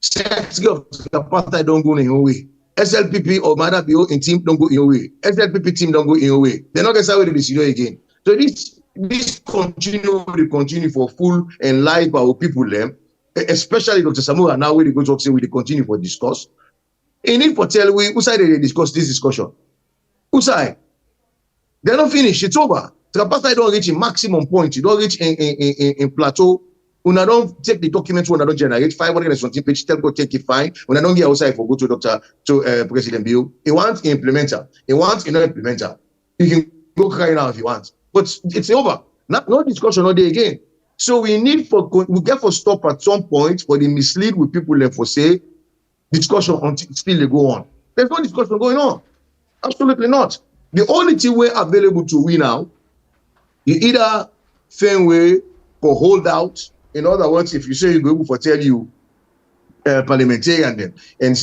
Secretary of Tripartite don't go in your way. SLPP or Marrah in team don't go in your way. SLPP team don't go in your way. They're not going to say they sit again. So this continue for full and live our people them, especially Dr. Samura now where they go talk say we continue for discuss. And if for tell we who side they discuss this discussion? Who side? They're not finished, it's over. Tripartite don't reach a maximum point, you don't reach in plateau. When I don't take the documents, when I don't generate 517 pages, tell go take it fine. When I don't get outside for go to President Bill, he wants an implementer. He wants an implementer. You can go cry now if you want, but it's over. No discussion all day again. So we get for stop at some point for the mislead with people and for say discussion until still they go on. There's no discussion going on. Absolutely not. The only thing we're available to we now, you either Fenway for holdout. In other words, if you say you go for tell you parliamentarian and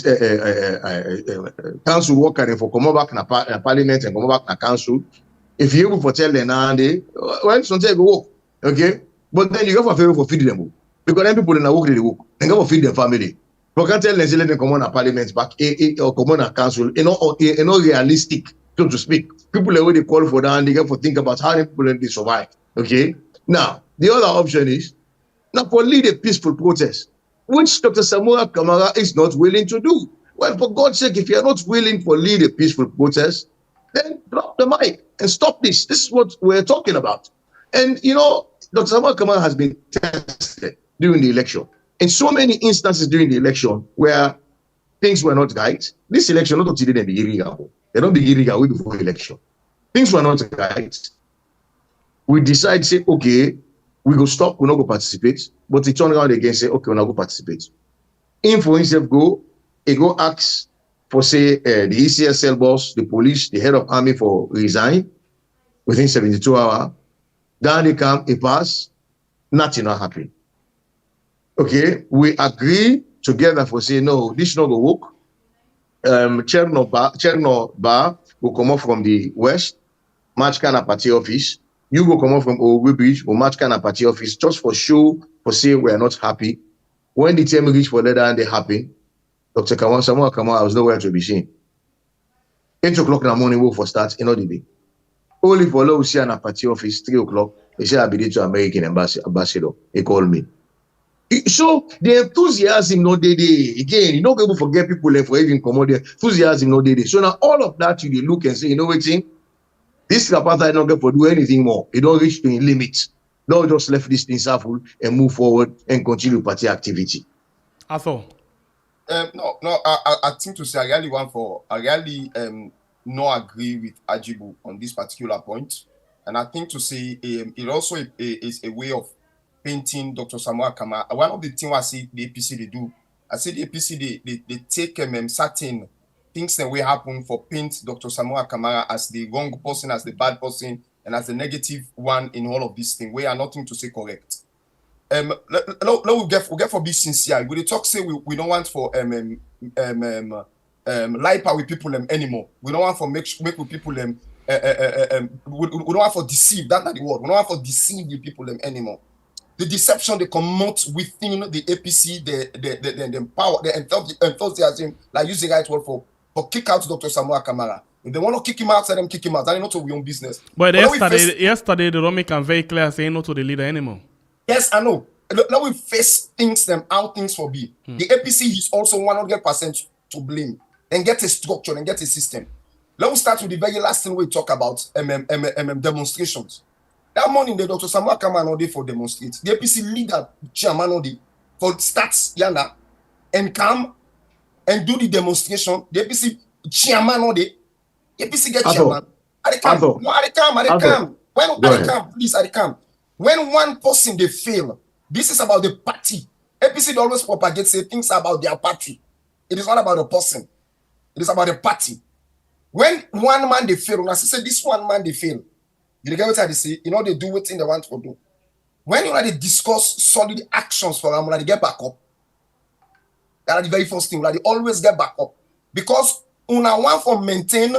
council worker for come back na parliament and come back na council, if you able for tell them now they well sometimes go work, okay, but then you go for favor for feed them because then people in the work they work and go for feed their family. You can't tell them let them come on a parliament back or come on a council, not realistic, so to speak. People already call for that and they get for think about how people they survive. Okay, now the other option is now for lead a peaceful protest, which Dr. Samura Kamara is not willing to do. Well, for God's sake, if you are not willing to lead a peaceful protest, then drop the mic and stop this. This is what we're talking about. And, you know, Dr. Samura Kamara has been tested during the election. In so many instances during the election where things were not right, this election, not until they begin they don't begin before election. Things were not right. We decide, say, okay, we go stop, we not go participate, but he turn around again, say, okay, we not go participate. Him for himself he go ask for, say, the ECSL boss, the police, the head of army for resign within 72 hours. Then they come, he pass, nothing not happen. Okay, we agree together for say, no, this not go work. Cherno Bar will come up from the west, match kind of party office. You go come up from Owe Bridge or match kind of party office just for show, for say we are not happy. When the time reach for letter and they happen, Dr. Samura Kamara was nowhere to be seen. 8 o'clock in the morning, work for start in all the day. Only for low see a party office, 3 o'clock, they say I'll be there to American ambassador. He called me. So the enthusiasm no day again, you don't able to forget people left for even come out there. Enthusiasm no day. So now all of that you look and say, you know what thing? This Tripartite not going to do anything more. It don't reach to a limit. Don't just left this thing full and move forward and continue party activity. I thought. I think to say I really no agree with Ajibu on this particular point. And I think to say it also is a way of painting Dr. Samura Kamara. One of the things I see the APC they do, I see the APC they take certain things that will happen for paint Dr. Samura Kamara as the wrong person, as the bad person, and as the negative one in all of these things. We are nothing to say correct. We get for be sincere. We talk say we don't want for lie with people anymore. We don't want for make with people we don't want for deceive. That's not the word. We don't want for deceive the people anymore. The deception they come out within the APC, the power, the enthusiasm, like use the right word for kick out Dr. Samura Kamara. If they want to kick him out, let them kick him out. That is not our own business. But yesterday, the Romy can very clear saying no to the leader anymore. Yes, I know. Now we face how things will be. The APC is also 100% to blame and get a structure and get a system. Let me start with the very last thing we talk about demonstrations. That morning, the Dr. Samura Kamara no dey for demonstrate. The APC leader chairman no dey for starts yana and come and do the demonstration. The APC chairman no dey. The APC get chairman. I dey come. No, I dey come. When I dey come, please, I dey come. When one person they fail, this is about the party. APC they always propagate say things about their party. It is not about the person. It is about the party. When one man they fail, when I say this one man they fail, you get what I say? You know they do what they want to do. When you they discuss solid actions for them, they get back up. That are the very first thing. They always get back up because una want for maintain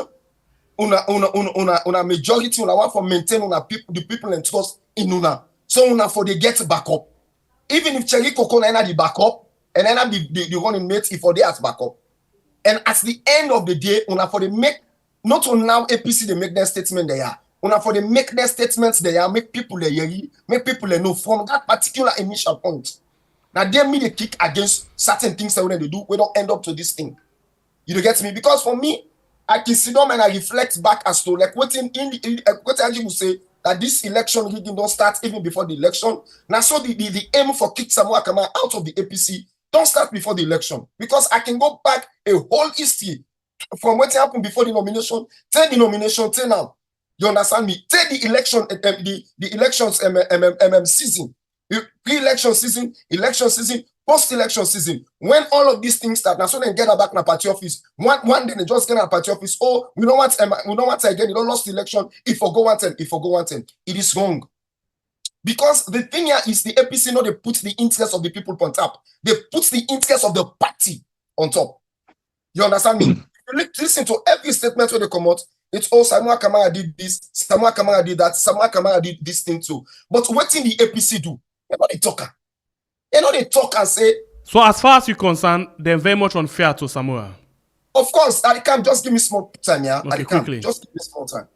una majority. Una want for maintain una people the people and trust in una. So una for they get back up. Even if Cherry Coco na the back up and then the running mates if for they at back up. And at the end of the day, una for they make not on now APC they make their statement they are. Una for they make their statements they are, make people they hear, make people they know from that particular initial point. Now they me they kick against certain things that when they do, we don't end up to this thing. You don't get me? Because for me, I can sit down and I reflect back as to like what Aji will say that this election rigging don't start even before the election. Now so the aim for kick Samura Kamara out of the APC don't start before the election. Because I can go back a whole history from what happened before the nomination, till the nomination, till now. You understand me? Till the election, the elections season, pre-election season, election season, post-election season. When all of these things start, now so they get back in the party office. One day they just get in the party office. Oh, we don't want again. You don't lost the election. If I go one time, it is wrong. Because the thing here is the APC, they put the interest of the people on top. They put the interest of the party on top. You understand me? You listen to every statement when they come out. It's all Samura Kamara did this, Samura Kamara did that, Samura Kamara did this thing too. But what did the APC do? You know they talk. You know they talk and say. So as far as you're concerned, they're very much unfair to Samura. Of course, Adikam, just give me small time, yeah. Okay, Adikam, quickly. just give me small time.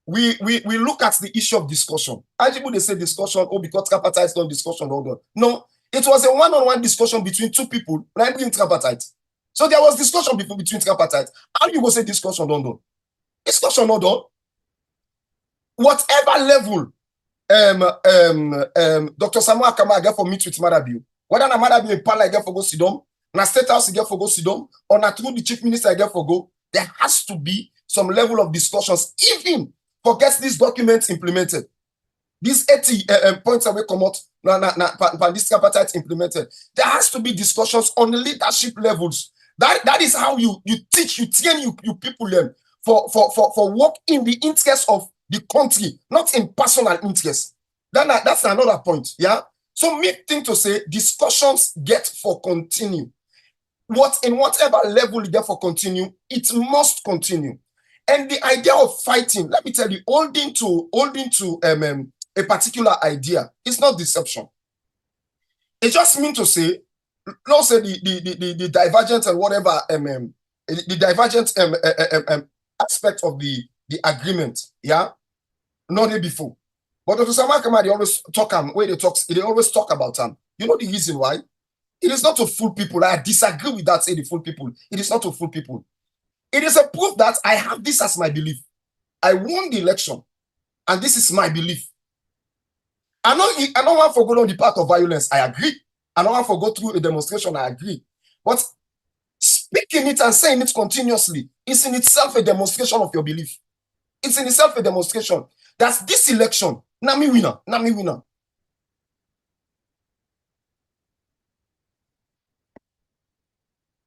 We look at the issue of discussion. Ajibu they say discussion, oh, because Tripartite is not discussion, hold on. No, it was a one-on-one discussion between two people, namely Tripartite. So there was discussion between Tripartite. How you go say discussion don't do? Discussion not done. Whatever level Dr. Samura Kamara get for meet with Marrah, whether na Marrah in Pala get for go sit down, na State House get for go sit down, or na through the Chief Minister get for go, there has to be some level of discussions, even for get these documents implemented. These 80 points that will come out, this Tripartite implemented. There has to be discussions on the leadership levels. That is how you teach, you train you people them for work in the interest of the country, not in personal interest. That's another point. Yeah. So me think to say discussions get for continue. In whatever level you get for continue, it must continue. And the idea of fighting, let me tell you, holding to a particular idea is not deception. It just means to say, not say the divergent and whatever the divergent aspect of the agreement, yeah, not there before. But Dr. Samura Kamara, they always they always talk about them. You know the reason why? It is not to fool people. I disagree with that, say the fool people. It is not to fool people. It is a proof that I have this as my belief. I won the election, and this is my belief. I don't want to go on the path of violence. I agree. I don't want to go through a demonstration. I agree. But speaking it and saying it continuously is in itself a demonstration of your belief. It's in itself a demonstration. That's this election. Nami winner. Nami winner.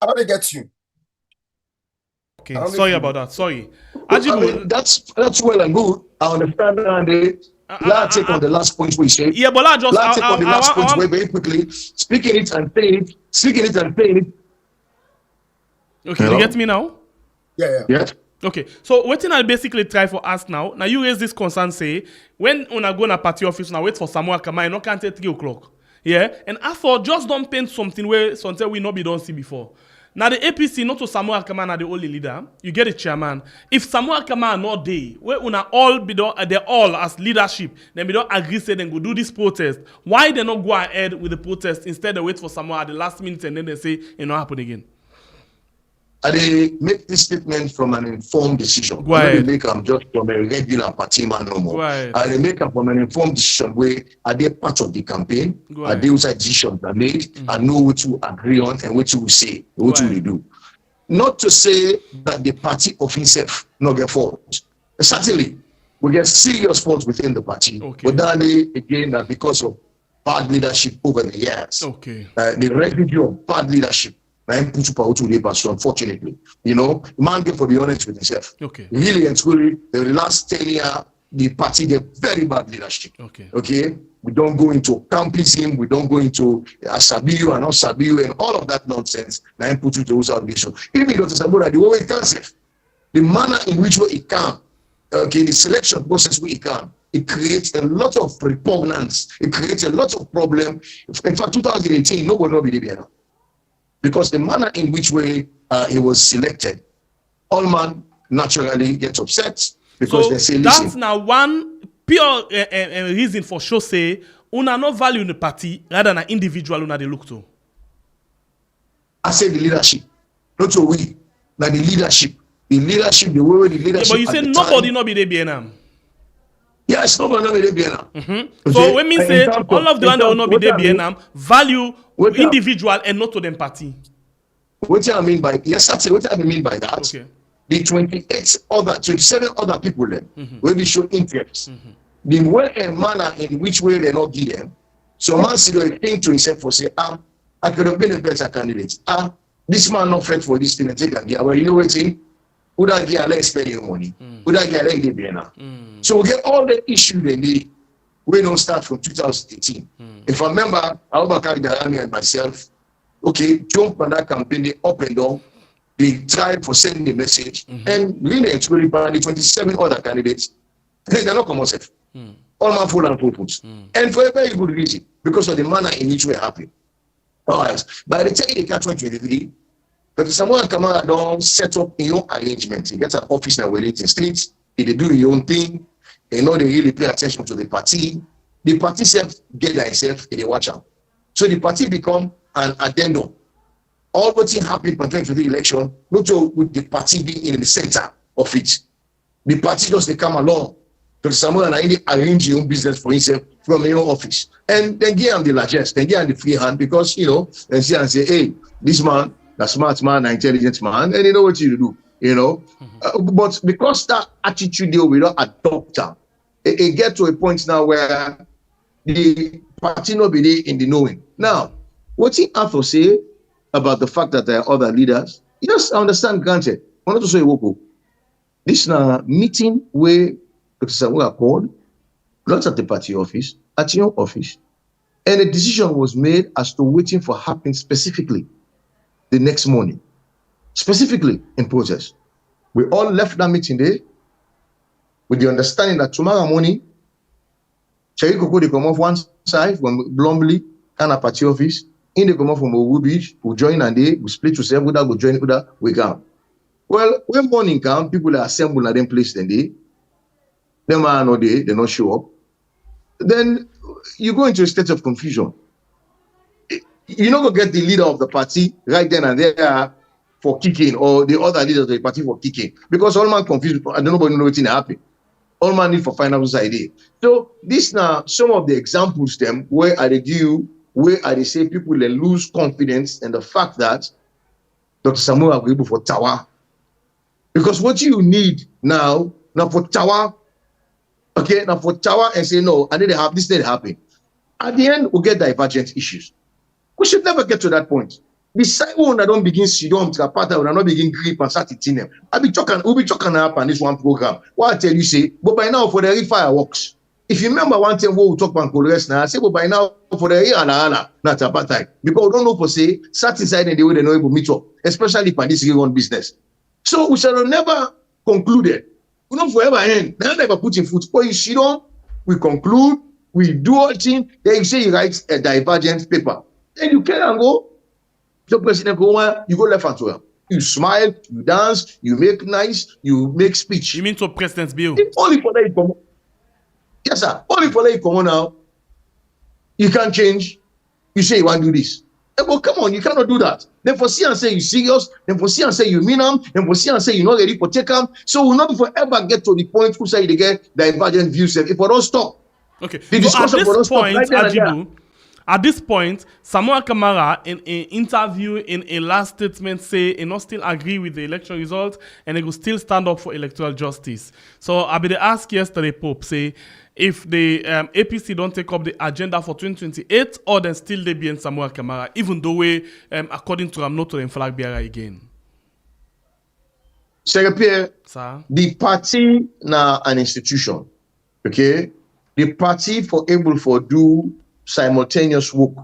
I don't get you. Okay, sorry about that. Sorry. Ajibu, I mean, that's well and good. I understand and let's take on the last point we said. Yeah, but let's take on the last point very quickly. Speaking it and saying it. Okay, you get me now? Yeah. Okay, so what thing I basically try for ask now you raise this concern, say, when una go na party office, now wait for Samura Kamara, no can't take 3 o'clock. Yeah, and I thought just don't paint something where something we not be don't see before. Now the APC, not to Samura Kamara, the only leader, you get a chairman. If Samura Kamara not there, where una all be done, they all as leadership, then we don't agree say then go do this protest. Why they not go ahead with the protest instead they wait for Samura at the last minute and then they say it not happen again? they make this statement from an informed decision. Right. They make them just from a regular party man no more. Right. They make them from an informed decision where are they part of the campaign? Right. Are they outside decisions are made and know what to agree on and what to say, what Right. to do. Not to say that the party of itself not get fault. Certainly, we get serious faults within the party. Okay. But then again, that because of bad leadership over the years, Okay. the residue of bad leadership, unfortunately, man get for be honest with himself. Okay. Really and truly, the last 10 years, the party get very bad leadership. Okay. Okay. We don't go into campism, we don't go into Sabiu and not Sabiu and all of that nonsense. Now put you to those allegations. Even Dr. Samura, the way it can, the manner in which it can, okay, the selection process where it can, it creates a lot of repugnance. It creates a lot of problem. In fact, 2018, nobody will be there now. Because the manner in which way he was selected, all man naturally gets upset because So they say, that's listen, now one pure reason for sure say una no value in the party rather than individual una they look to. I say the leadership, not so we, but the leadership, the way the leadership. But you say at the nobody time, no be there BNM. Yes, nobody will be there now. So when me say In terms all of the one that will not be there BNM value What individual and not to them party. What I mean by yes, that's what I mean by that. Okay. The 27 other people then will be show interest. The way and manner in which way they not give them. So man see the think to himself for say, I could have been a better candidate. This man not fit for this thing and take and get. Well, you know what I'm saying? Would I get less spend your money? Would I get less give now? So we get all the issue they need. We don't start from 2018. If I remember, Abubakar Darami and myself, okay, jump on that campaign, they up and down, they tried for sending the message, and really actually by the 27 other candidates, they're not come out. All man full and full puts. And for a very good reason, because of the manner in which we're happy. All right. By the time they catch 2023, Dr. Samura Kamara don't set up your own arrangement. He gets an office in Wellington Street, they do your own thing, they know they really pay attention to the party. The party self get themselves in the watch out. So the party become an addendum. All what happened pertaining to the election, not to with the party being in the center of it. The party just come along. Dr. Samura and I arrange your own business for himself from your own office. And then give him the largest, then give him the free hand because, and see and say, hey, this man, the smart man, the intelligent man, and you know what you do, but because that attitude deal we don't adopt them, it get to a point now where the party not be there in the knowing. Now, what he have to say about the fact that there are other leaders, yes, I understand, granted. I want to say, this is a meeting where Dr. Samura called, not at the party office, at your office, and a decision was made as to waiting for happening specifically the next morning, specifically in protest. We all left that meeting there with the understanding that tomorrow morning, Cherry Coco, they come off one side from Blomley and a party office, in they come off from Owu Beach, we join and they we split to seven, we join, we come. Well, when morning come, people are assembled at them place then them are not there, they not show up. Then you go into a state of confusion. You're not going to get the leader of the party right then and there for kicking, or the other leaders of the party for kicking, because all man confused and nobody know what's happening. All man need for final idea. So this now some of the examples them where I do where I say people they lose confidence in the fact that Dr. Samura will be able for tower. Because what you need now for tower, okay, now for tower and say no, I need to have this didn't happen. At the end, we'll get divergent issues. We should never get to that point. The side one that don't begin sit down to a partner will not begin grip and start eating them. We'll be talking up on this one program. What I tell you say, but by now for the fireworks. If you remember one thing we talk about Colores now, I say, but by now for the not Tripartite. Because we don't know for say, sat inside in the way they know able to meet up, especially for this run business. So we shall have never concluded. We don't forever end. They never put in foot. But you sit down, we conclude, we do all things, then you say you write a divergent paper. Then you can and go. So President Goma, you go left and right. You smile, you dance, you make nice, you make speech. You mean to President's bill? Only for that you come. Yes, sir. Only for that you come on now. You can't change. You say you want to do this. Well, come on, you cannot do that. Then for see and say you serious, then for see and say you mean them, then for see and say you're not ready for take them. So we'll not forever get to the point who say they get divergent views. If we don't stop. Okay. The So at discussion for this us stop point, right there and there. Ajibu, at this point, Samura Kamara, in an interview, in a last statement, say he not still agree with the election result and he will still stand up for electoral justice. So I be asked yesterday, Pope, say if the APC don't take up the agenda for 2028 or then still they be in Samura Kamara, even though we, according to not to flag bearer again. Sir, the party na an institution, okay? The party for able for do simultaneous work.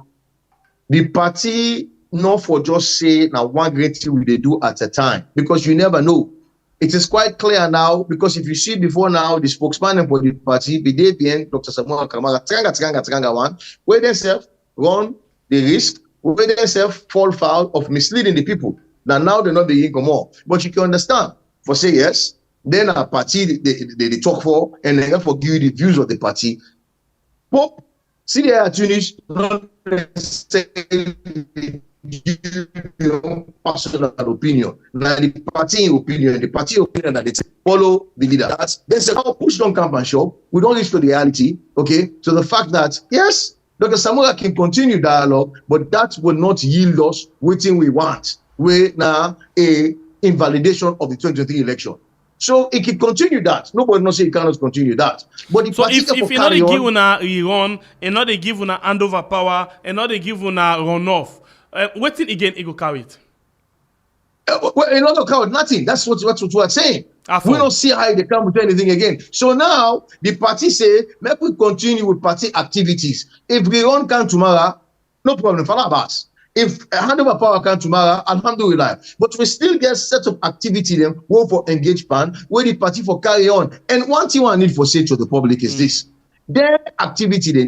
The party not for just say now one great thing they do at a time, because you never know. It is quite clear now, because if you see before now, the spokesman for the party, BDPN, Dr. Samura Kamara, one, where they self run the risk, where they self fall foul of misleading the people. Now they're not the income more. But you can understand, for say yes, then a party they talk for, and they therefore give you the views of the party. Pope, see they are Tunis, not necessarily personal opinion. Now the party opinion that they follow the leader. They say, oh, push don't come and show. We don't reach to the reality. Okay. So the fact that yes, Dr. Samura can continue dialogue, but that will not yield us what we want. We now a invalidation of the 2023 election. So it can continue that. Nobody not say it cannot continue that. But the so if you not give una rerun, and not they give una handover power, and not they give una runoff, what thing again it go carry it? Well, another carry nothing. That's what we're saying. We don't see how they come with anything again. So now the party say, make we continue with party activities. If rerun come tomorrow, no problem. For us. If a handover power come tomorrow, alhamdulillah. But we still get set of activity them, one for engagement, where the party for carry on. And one thing I need for say to the public is this. Their activity they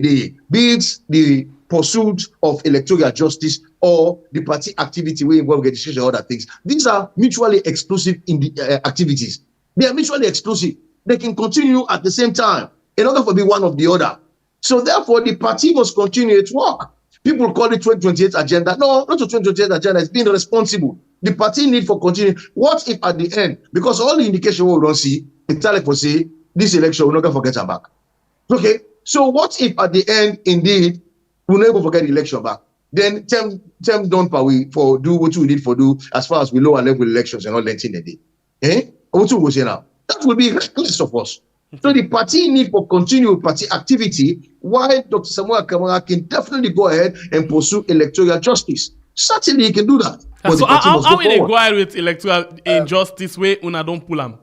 be it the pursuit of electoral justice or the party activity where involve registration or other things. These are mutually exclusive in the activities. They are mutually exclusive. They can continue at the same time in order for be one of the other. So therefore, the party must continue its work. People call it 2028 agenda. No, not a 2028 agenda. It's being responsible. The party need for continue. What if at the end, because all the indication we don't see, it's like for say, this election, we're not going to forget her back. Okay, so what if at the end, indeed, we'll never forget the election back? Then term don't we for do what we need for do as far as we lower level elections and all that in the day. Eh? What we go say now? That will be reckless of us. So the party need for continued party activity, while Dr. Samura Kamara can definitely go ahead and pursue electoral justice. Certainly he can do that. But so how will they go ahead with electoral injustice where una don't pull them?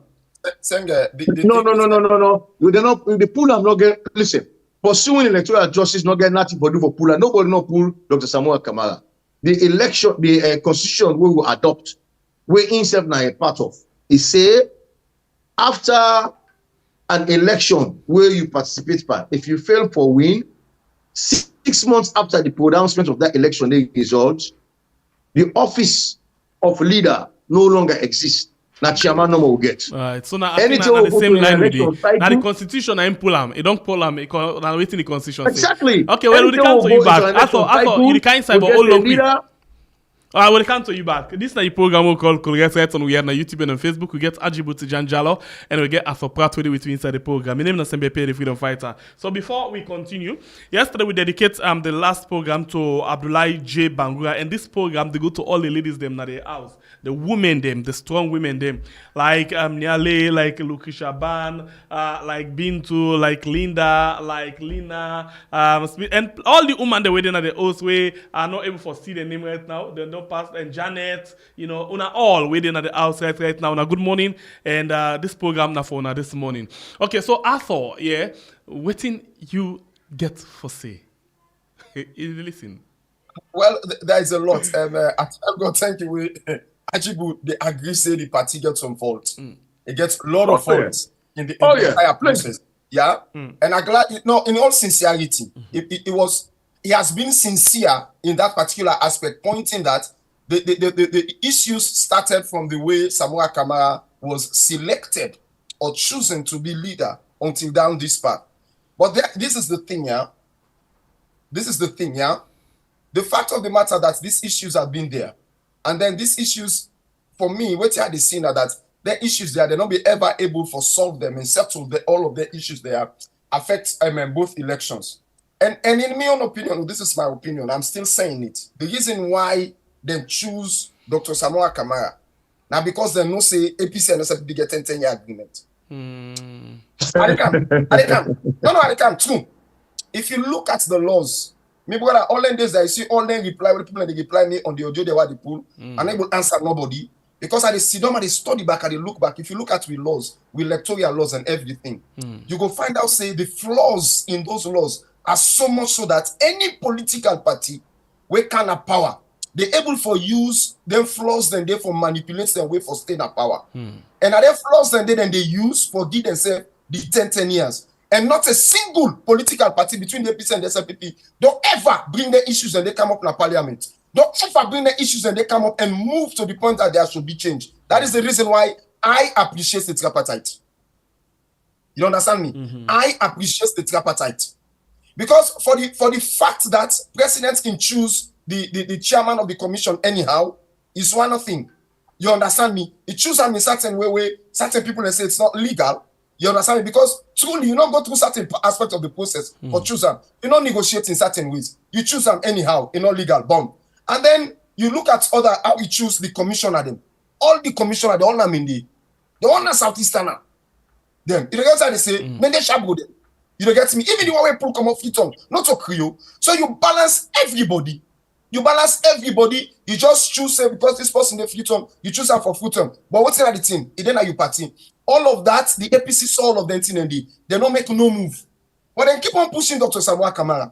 No. They pull them not get listen. Pursuing electoral justice not get nothing for do for pull. Nobody not pull Dr. Samura Kamara. The election, the constitution we will adopt, we himself now a part of. He say after an election where you participate by, if you fail for win, 6 months after the pronouncement of that election results, the office of leader no longer exists. Now chairman no more will get. Right. So now the same line with it. Now the constitution I pull them. It don't pull them. Now waiting the constitution. Exactly. Okay, well we come to you back. I thought you the kind cyber all long. Alright, we'll come to you back. This is the program we call Colgate Right on. We are on YouTube and on Facebook. We get Ajibu Janjalo and we get Afro Pratt with inside the program. My name is Sengbe, the Freedom Fighter. So before we continue, yesterday we dedicate the last program to Abdullahi J. Bangura, and this program they go to all the ladies them in their house, the women them, the strong women them, like Niale, like Lucretia Ban, like Bintu, like Linda, like Lina, and all the women that were in the house way are not able to see the name right now. They don't pass, and Janet, una all waiting at the outside right now. Now, good morning, and this program now for now this morning. Okay, so I thought, waiting you get for say. Listen. Well, there is a lot. I'm going to thank you. Ajibu, they agree say the party gets some faults. It gets a lot of faults in the entire process. Yeah, and I'm glad. In all sincerity, he has been sincere in that particular aspect, pointing that the issues started from the way Samura Kamara was selected or chosen to be leader until down this path. But this is the thing, yeah. This is the thing, yeah. the fact of the matter that these issues have been there, and then these issues, for me, what I had seen that the issues there, they're not be ever able to solve them and settle all of the issues there affect both elections. And in my own opinion, this is my opinion, I'm still saying it. The reason why they choose Dr. Samura Kamara, now because they know say APC and SFP get 10-year agreement. They can too. If you look at the laws, me brother, all them days that I see all them reply with people, they reply me on the audio they were the pool, and they will answer nobody. Because I see them, I study back, I look back. If you look at the laws, with electoral laws and everything, you go find out say the flaws in those laws are so much so that any political party we can have power, they able for use them flaws then they for manipulate them way for staying at power. And are there flaws then they use for give themselves the 10 years. And not a single political party between the APC and the SFP don't ever bring the issues and they come up in the parliament. Don't ever bring the issues and they come up and move to the point that there should be change. That is the reason why I appreciate the tripartite. You understand me? I appreciate the tripartite. Because for the fact that presidents can choose the chairman of the commission anyhow is one thing. You understand me? He choose them in certain way where certain people say it's not legal. You understand me? Because truly, you don't go through certain aspects of the process for choose them. You don't negotiate in certain ways. You choose them anyhow, in all legal bomb. And then you look at how you choose the commissioner them. All the commissioner, the one in the one Southeasterner. Them. You get what they say, men they shall go them. You get me? Even the one where people come off Freetown, not to Creole. So you balance everybody. You just choose because this person the Freetown, you choose them for Freetown. But what's the thing? It then are you party. All of that, the APC saw all of them thing and they don't make no move. But then keep on pushing Dr. Samura Kamara.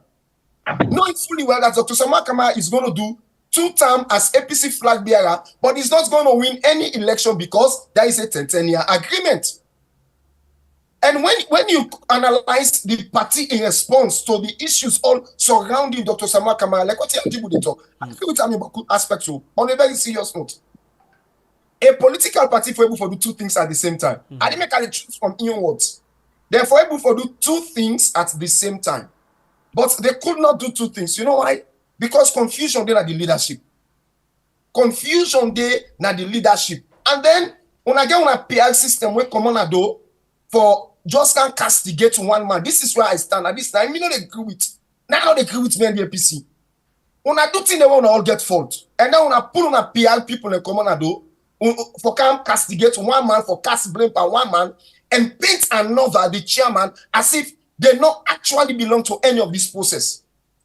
Knowing fully well that Dr. Samura Kamara is going to do 2 terms as APC flag bearer, but he's not going to win any election because there is a 10-year agreement. And when you analyze the party in response to the issues all surrounding Dr. Samura Kamara, like what you they talk, I feel it's about good aspect too, on a very serious note. A political party for able to do 2 things at the same time. I didn't make a choose from inwards. Therefore, able to do 2 things at the same time. But they could not do 2 things. You know why? Because confusion there at the leadership. Confusion there na the leadership. And then when I get on a PR system where common do for just can't castigate one man. This is where I stand at this time. Me not agree with. Now they agree with me and the APC. When I do think they want to all get fault. And then when I put on a PR people in common do for can castigate one man for cast blame by one man and paint another the chairman as if they not actually belong to any of this process.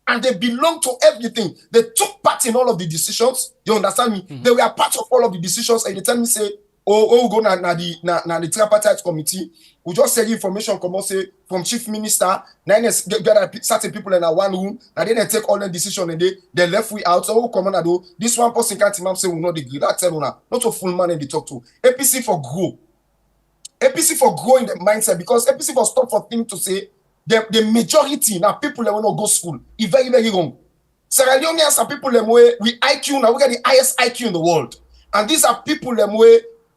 And they belong to everything. They took part in all of the decisions. You understand me? They were part of all of the decisions. And they tell me, say, oh, go na the tripartite committee. We just say information come on, say, from chief minister. Then get certain people in one room. And then they take all the decision and they left we out. So, oh, come on, do this one person can't imam say, we not agree. That's not a full man in the talk to. APC for grow. APC for grow in the mindset because APC for stop for thing to say, the majority now people that will not go school is very, very wrong. Sierra Leoneans are people that we IQ now, we get the highest IQ in the world. And these are people that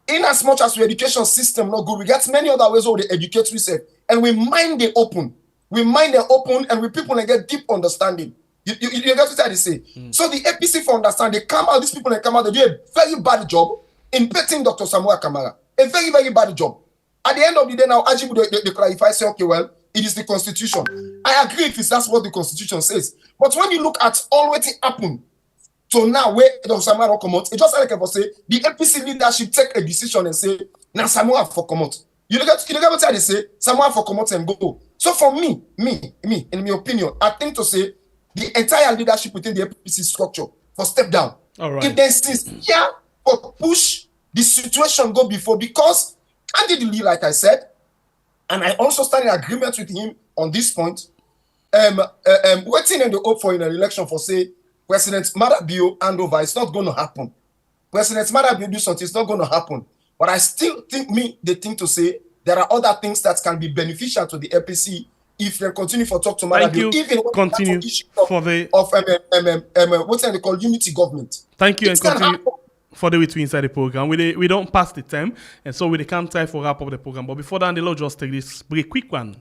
in as much as the education system not good, we get many other ways of the educate ourselves. And we mind they open. We mind them open and we people that get deep understanding. You get what I say? So the APC for understand, they come out, these people that come out, they do a very bad job in petting Dr. Samura Kamara. A very, very bad job. At the end of the day now, Ajibu they clarify, say, okay, well, it is the constitution. I agree if that's what the constitution says. But when you look at all what happened to now where Dr. Samura come out, it just like I say, the APC leadership take a decision and say, now Samura for come out. You get what they say, Samura for come out and go. So for me, in my opinion, I think to say the entire leadership within the APC structure for step down. All right. If they insist here for push the situation go before, because candidly, like I said, and I also stand in agreement with him on this point. Waiting in the hope for an election for say President Marrah hand over, it's not going to happen. President Marrah do something, it's not going to happen. But I still think they think to say there are other things that can be beneficial to the APC if they continue for talk to Marrah. Even continue for the what's they call unity government. Thank you and continue. For the way to inside the program. We don't pass the time, and so we can't try for wrap up the program. But before that, the Lord just take this break, quick one.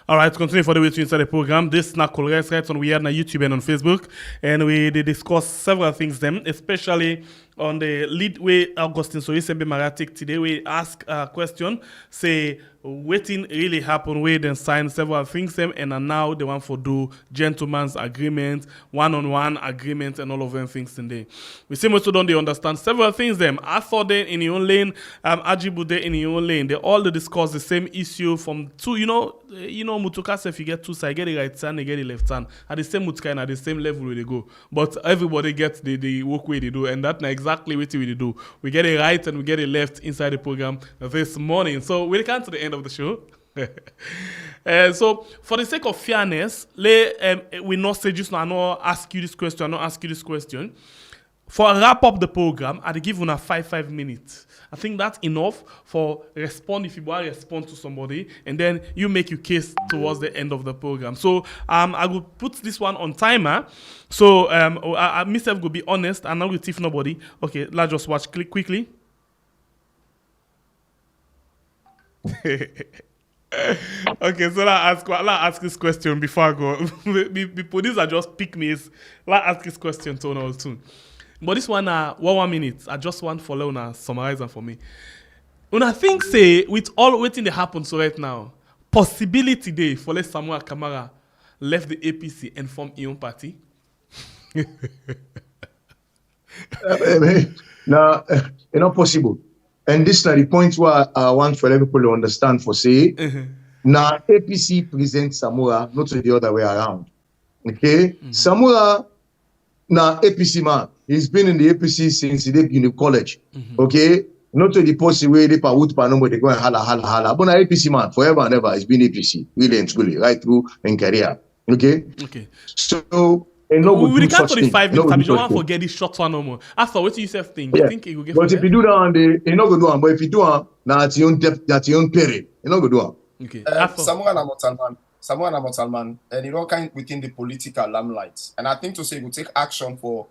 All right, continue for the way to inside the program. This is not right on we are on YouTube and on Facebook, and they discuss several things them, especially on the lead way Augustine Sorie Sengbe Marrah take today. We ask a question, say waiting really happen, we then sign several things them, and now they want for do gentleman's agreement, one-on-one agreement, and all of them things in there. We say most don't they understand several things them. I thought they in your own lane, Ajibu they in your own lane. They all discuss the same issue from two, you know Mutuka if you get two sides, get the right hand, they get the left hand. At the same Mutuka and at the same level where they go. But everybody gets the work way they do, and that's exactly what we do. We get a right and we get a left inside the program this morning. So we come to the end of the show. So for the sake of fairness, we not say just now, I not ask you this question, I not ask you this question. For a wrap up the program, I'd give you 5 minutes. I think that's enough for respond if you want to respond to somebody, and then you make your case towards the end of the program. So I will put this one on timer. So I myself will be honest, and I will tiff nobody. Okay, let's just watch quickly. Okay, so let's ask this question before I go. The producer just pick me. Let's ask this question to us soon. But this one, 1 minute. I just want for Leona summarize them for me. When I think say with all waiting that happens so right now, possibility day for let Samura Kamara left the APC and form his own party. Now, it's not possible. And this is the point where I want for people to understand for say, now APC presents Samura, not the other way around. Okay? Samura, now APC man, he's been in the APC since he did in the college. Okay? Not to the post where they would but they go and holla. But now APC man, forever and ever, he's been APC, really and truly, right through in career. Okay? So, and no we good can't such do thing. the 5 minutes. No I good don't such want to thing. forget this short one no more. After what you self think, Yeah. you think it will get But if you do that, you not go do it. But if you do it, now at your own depth, at your own period, you not go do it. Okay. Samura na Motalman, and you don't kind within the political limelight. And I think to say we take action for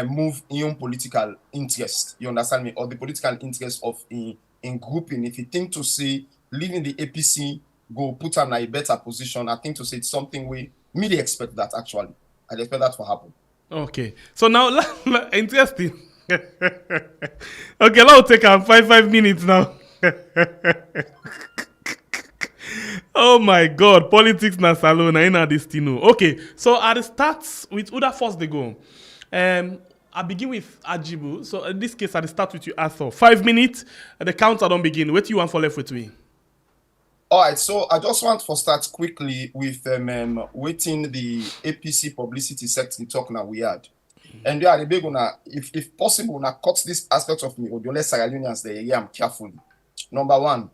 move in your political interest. You understand me? Or the political interest of in grouping. If you think to say leaving the APC, go put them in a better position, I think to say it's something we really expect that actually. I expect that to happen. Okay. So now interesting. Okay, let's take 5 minutes now. Oh my God, politics na salon na this thing. Okay, so at the start with who that first they go. I begin with Ajibu. So in this case, I start with you, Arthur. 5 minutes. The counter don't begin. What do you want for left with me? All right, so I just want to start quickly with waiting the APC publicity sector talk now we had. And they are the big one, if possible, now cut this aspect of me, or the less Sierra Leoneans, they am carefully. Number one,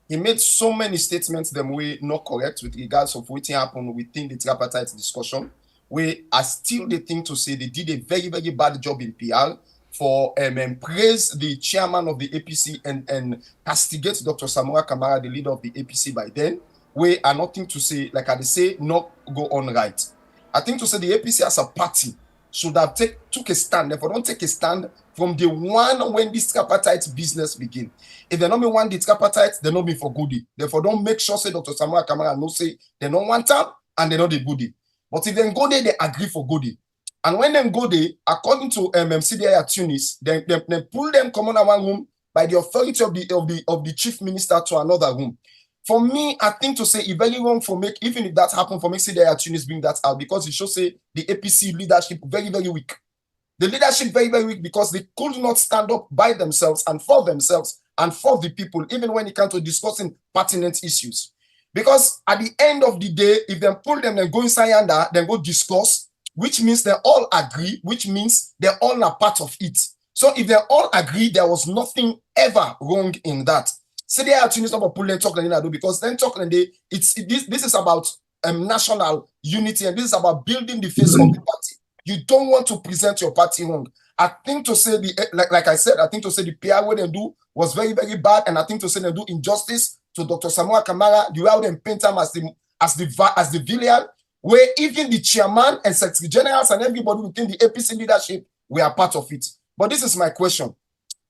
he made so many statements them way not correct with regards of what happened within the tripartite discussion. We are still the thing to say they did a very, very bad job in PR for praise the chairman of the APC and castigate Dr. Samura Kamara, the leader of the APC by then. We are nothing to say, like I say, not go on right. I think to say the APC as a party should have took a stand. Therefore, don't take a stand from the one when this tripartite business begin. If they don't mean want the tripartite, they don't mean for goodie. Therefore, don't make sure say Dr. Samura Kamara no say they don't want them and they know the goodie. But if they go there, they agree for goodie. And when them go there, according to CDI at Tunis, they pull them come on one room by the authority of the chief minister to another room. For me, I think to say it's very wrong for make, even if that happened for me, CDI at Tunis bring that out because it shows say the APC leadership very, very weak. The leadership very, very weak because they could not stand up by themselves and for the people, even when it comes to discussing pertinent issues. Because at the end of the day, if they pull them and go inside and then go discuss, which means they all agree, which means they're all a part of it. So if they all agree, there was nothing ever wrong in that. So they are to not pull them talk and do because then talk and this is about national unity and this is about building the face of the party. You don't want to present your party wrong. I think to say like I said, I think to say the PR what they do was very, very bad, and I think to say they do injustice to Dr. Samura Kamara, the way they paint him as the villain, where even the chairman and secretary generals and everybody within the APC leadership were a part of it. But this is my question.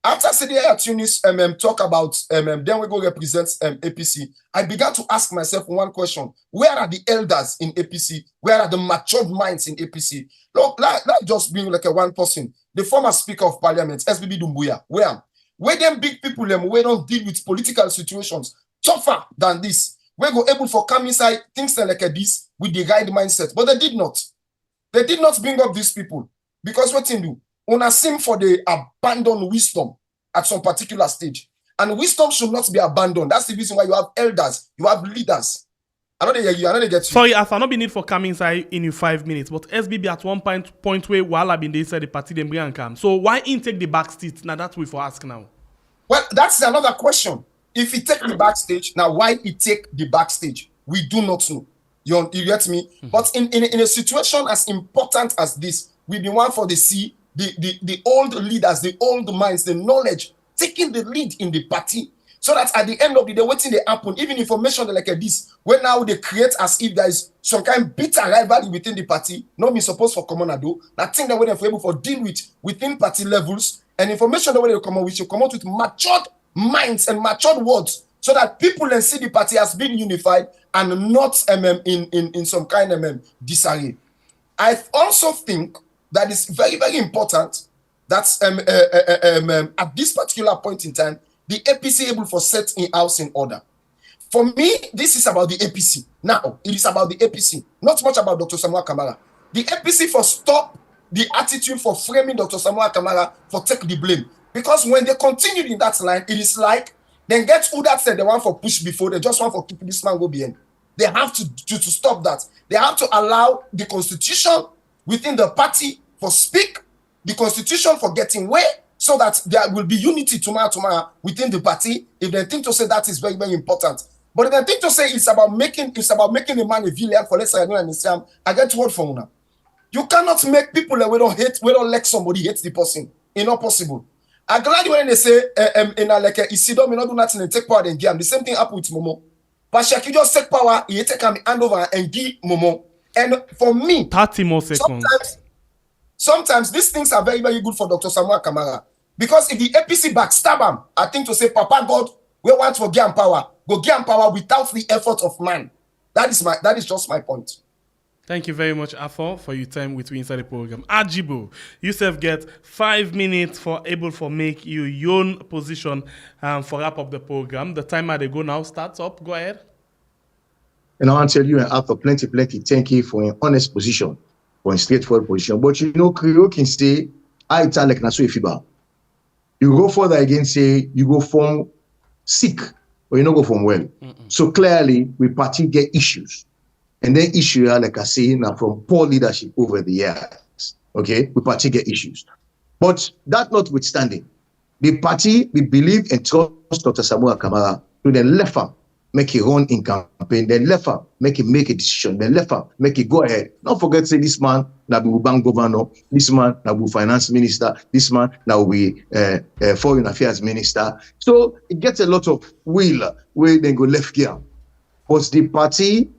After CDI Tunis talk about then we go represent APC, I began to ask myself one question: where are the elders in APC? Where are the matured minds in APC? Look, not just being like a one person. The former Speaker of Parliament, SBB Dumbuya, where them big people we don't deal with political situations tougher than this. We go able for come inside things like this with the right mindset, but they did not. They did not bring up these people because what they do? Una seem for the abandoned wisdom at some particular stage. And wisdom should not be abandoned. That's the reason why you have elders, you have leaders. I know they get you. Sorry, I not be need for coming inside in 5 minutes, but SBB at one point where while I've been there said the party them bring and come. So why in take the back seat? Now that's we for ask now. Well, that's another question. If he take the backstage, now why he take the backstage? We do not know. You get me? Mm-hmm. But in a situation as important as this, we be one for the sea. The old leaders, the old minds, the knowledge, taking the lead in the party, so that at the end of the day, waiting they happen, even information like this, when now they create as if there is some kind of bitter rivalry within the party, not be supposed for common ado, that thing that we're able for deal with within party levels, and information that they come out with, you come out with matured minds and matured words, so that people can see the party as being unified and not in some kind of disarray. I also think that is very, very important that at this particular point in time, the APC able for set in house in order. For me, this is about the APC. Now, it is about the APC, not much about Dr. Samura Kamara. The APC for stop the attitude for framing Dr. Samura Kamara for take the blame. Because when they continue in that line, it is like, then get who that said they want for push before, they just want for keep this man go behind. They have to stop that. They have to allow the constitution within the party for speak, the constitution for getting way, so that there will be unity tomorrow within the party. If they think to say that is very, very important. But if they think to say it's about making a man a villain for let's say I get word from now. You cannot make people that we don't like somebody hate the person. It's not possible. I'm glad when they say in like Isido may not do nothing and take power and give. The same thing happened with Momo. But Shaki just take power, he take him hand over and give Momo. And for me, 30 more seconds. Sometimes these things are very, very good for Dr. Samura Kamara. Because if the APC backstab him, I think to say, Papa God, we want to give him power. Go give him power without the effort of man. That is just my point. Thank you very much, Afo, for your time with me inside the program. Ajibo, you self get 5 minutes for able for make your own position for wrap up the program. The timer they go now starts up. Go ahead. And I want to tell you, after plenty, thank you for an honest position, for a straightforward position. But you know, Creole can say, I tell like Nasu Fiba. You go further again, say you go from sick or you don't go from well. Mm-mm. So clearly, we party get issues. And then issues are, like I say, now from poor leadership over the years. Okay, we party get issues. But that notwithstanding, the party, we believe and trust Dr. Samura Kamara to then left her make it run in campaign, then left her make it make a decision, then left her make it go ahead. Don't forget, say this man now will bank governor, this man now will finance minister, this man now will be foreign affairs minister. So it gets a lot of will where they go left gear. But the party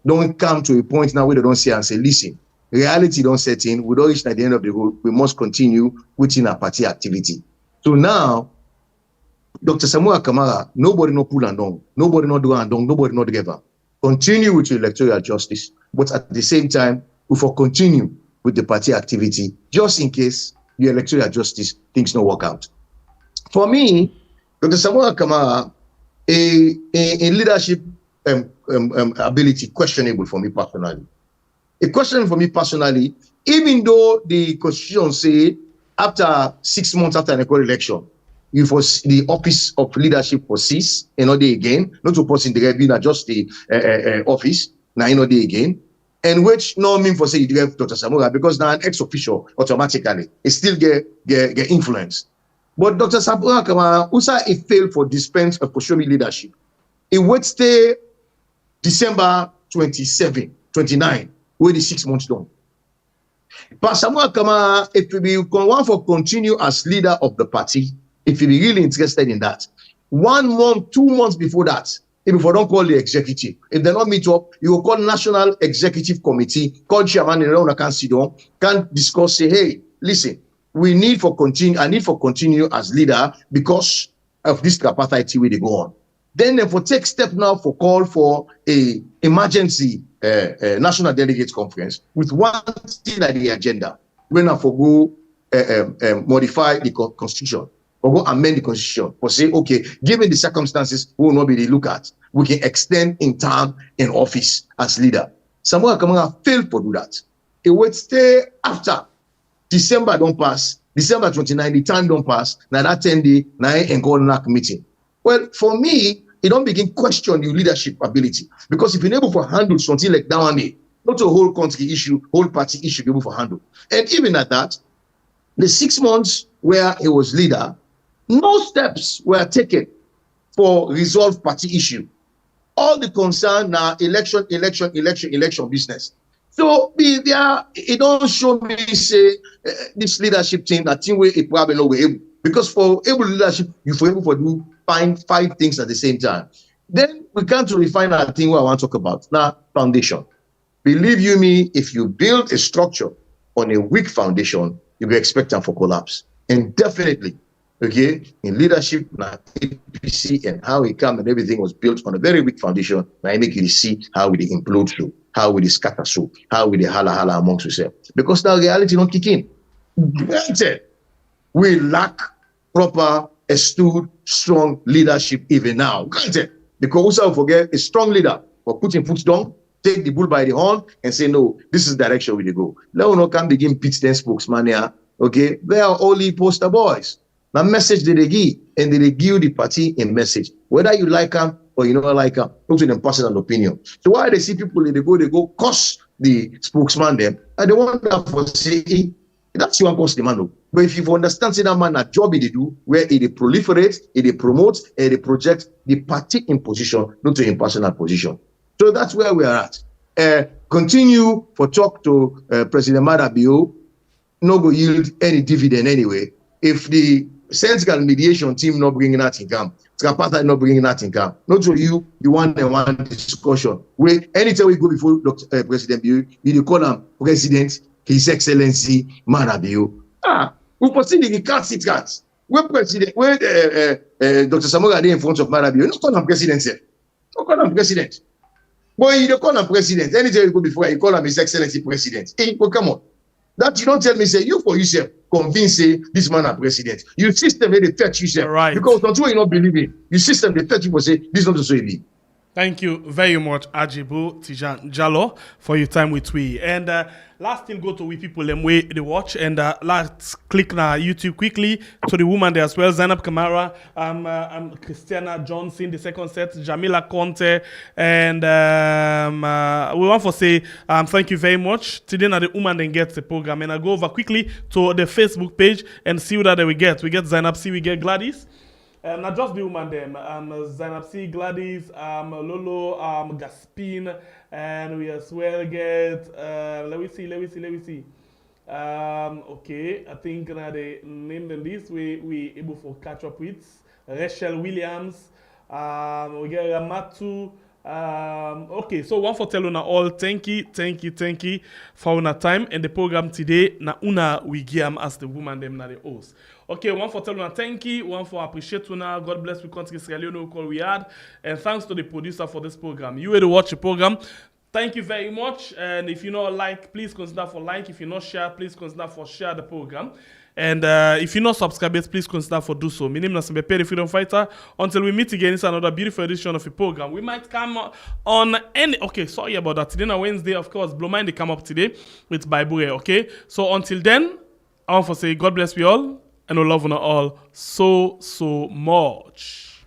don't come to a point now where they don't say and say, listen, reality don't set in, we don't reach at the end of the road, we must continue within our party activity. So now, Dr. Samura Kamara, nobody no pull and down, nobody no do and down, nobody no together. Continue with your electoral justice, but at the same time, we for continue with the party activity, just in case the electoral justice things don't work out. For me, Dr. Samura Kamara, a leadership ability questionable for me personally. A question for me personally, even though the constitution say after 6 months after an election, you for the office of leadership for cease another day again, not to post in the review, not just the office, now another day again, and which no mean for say you have Dr. Samura because now an ex-official automatically it still get influence. But Dr. Samura Kamara, also it failed for dispense of Poshomi leadership. It would stay December 27, 29, where the 6 months done. But Samura Kamara, if we want for continue as leader of the party, if you be really interested in that, 1 month, 2 months before that, if you don't call the executive, if they don't meet up, you will call National Executive Committee, call chairman and everyone can sit down, can discuss, say, hey, listen, I need for continue as leader because of this tripartite way they go on. Then for take step now for call for a emergency national delegates conference with one thing at the agenda. When I for go modify the constitution or go amend the constitution or say, okay, given the circumstances, we will not be the look at. We can extend in time in office as leader. Samura Kamara failed to do that. It would stay after December don't pass, December 29, the time don't pass, now that 10 day, now and go NAC meeting. Well, for me, it don't begin question your leadership ability. Because if you're able to handle something like that one day, not a whole country issue, whole party issue, be able to handle. And even at that, the 6 months where he was leader, no steps were taken for resolve party issue. All the concern now election business. So it don't show me say this leadership team that team where it probably no able, because for able leadership you for able to do five things at the same time. Then we come to refine our thing what I want to talk about now. Foundation. Believe you me, if you build a structure on a weak foundation, you be expecting for collapse. And definitely, okay, in leadership, APC and how it come and everything was built on a very weak foundation. Now I make you see how we implode through, how we scatter through, how we holla amongst ourselves. Because now reality don't kick in. Granted, we lack proper, astute, strong leadership even now. Granted, because also forget a strong leader for putting foot down, take the bull by the horn and say, no, this is the direction we go. LEONE can begin pitch their spokesman here. Okay, they are only poster boys. The message that they give, and they give the party a message. Whether you like them or you don't like them, not to them personal opinion. So why they see people, they go curse the spokesman them, and they want that for say, that's your cost the man. But if you understand say that man a job they do, where it proliferates, it promotes, and it projects the party in position, not to in personal position. So that's where we are at. Continue for talk to President Marrah no go yield any dividend anyway. If the Senegal mediation team not bringing that income, Tripartite not bringing that income, not to you want one discussion. Where anytime we go before President Bio, you call him President, His Excellency Marrah. We proceed the can't cards. When President, when Dr. Samura in front of Marrah, you not call him President, sir. Don't call him President. Boy, you don't call him President. Anytime you go before, you call him His Excellency President. Hey, well, come on. That you don't tell me, say, you for yourself, convince say, this man a president. Your system, they fetch yourself. Right. Because until you not believe it, your system, they fetch you for say, this not the way it be. Thank you very much, Ajibu Tijan Jallo, for your time with we. And last thing, go to we people them way they watch. And let's click now YouTube quickly to the woman there as well. Zainab Kamara, Christiana Johnson, the second set, Jamila Conte, and we want to say thank you very much. Today now the woman then gets the program, and I go over quickly to the Facebook page and see what that we get. We get Zainab C, we get Gladys. Not just the woman them, Zainab C, Gladys, Lolo, Gaspin, and we as well get, let me see. Okay, I think now they named them this, we able to catch up with. Rachel Williams, we get Ramatu. Okay, so one for telling all thank you for our time and the program today. Na una we give as the woman them na the host. Okay, one for telling thank you, one for appreciate una. God bless we country Sierra Leone call we had, and thanks to the producer for this program. You will to watch the program. Thank you very much. And if you not like, please consider for like. If you not share, please consider for share the program. And if you not subscribe yet, please consider for do so. My name is Sengbe, the Freedom Fighter. Until we meet again, it's another beautiful edition of the program. We might come on any... Okay, sorry about that. Today on Wednesday, of course, Blow Mind, they come up today with Bible, okay? So until then, I want to say God bless you all, and we love you all so much.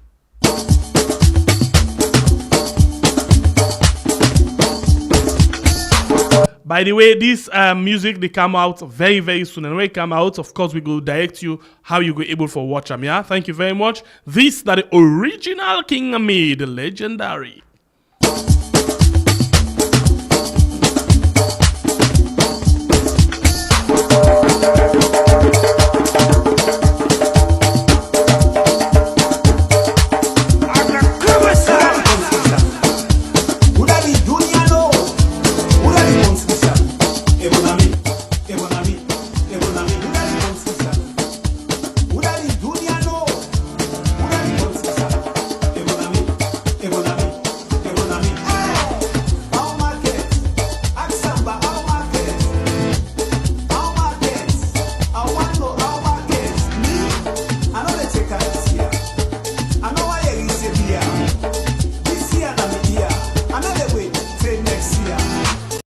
By the way, this music, they come out very, very soon. And when it come out, of course, we will direct you how you go able for watch them, yeah? Thank you very much. This that the original King made, legendary.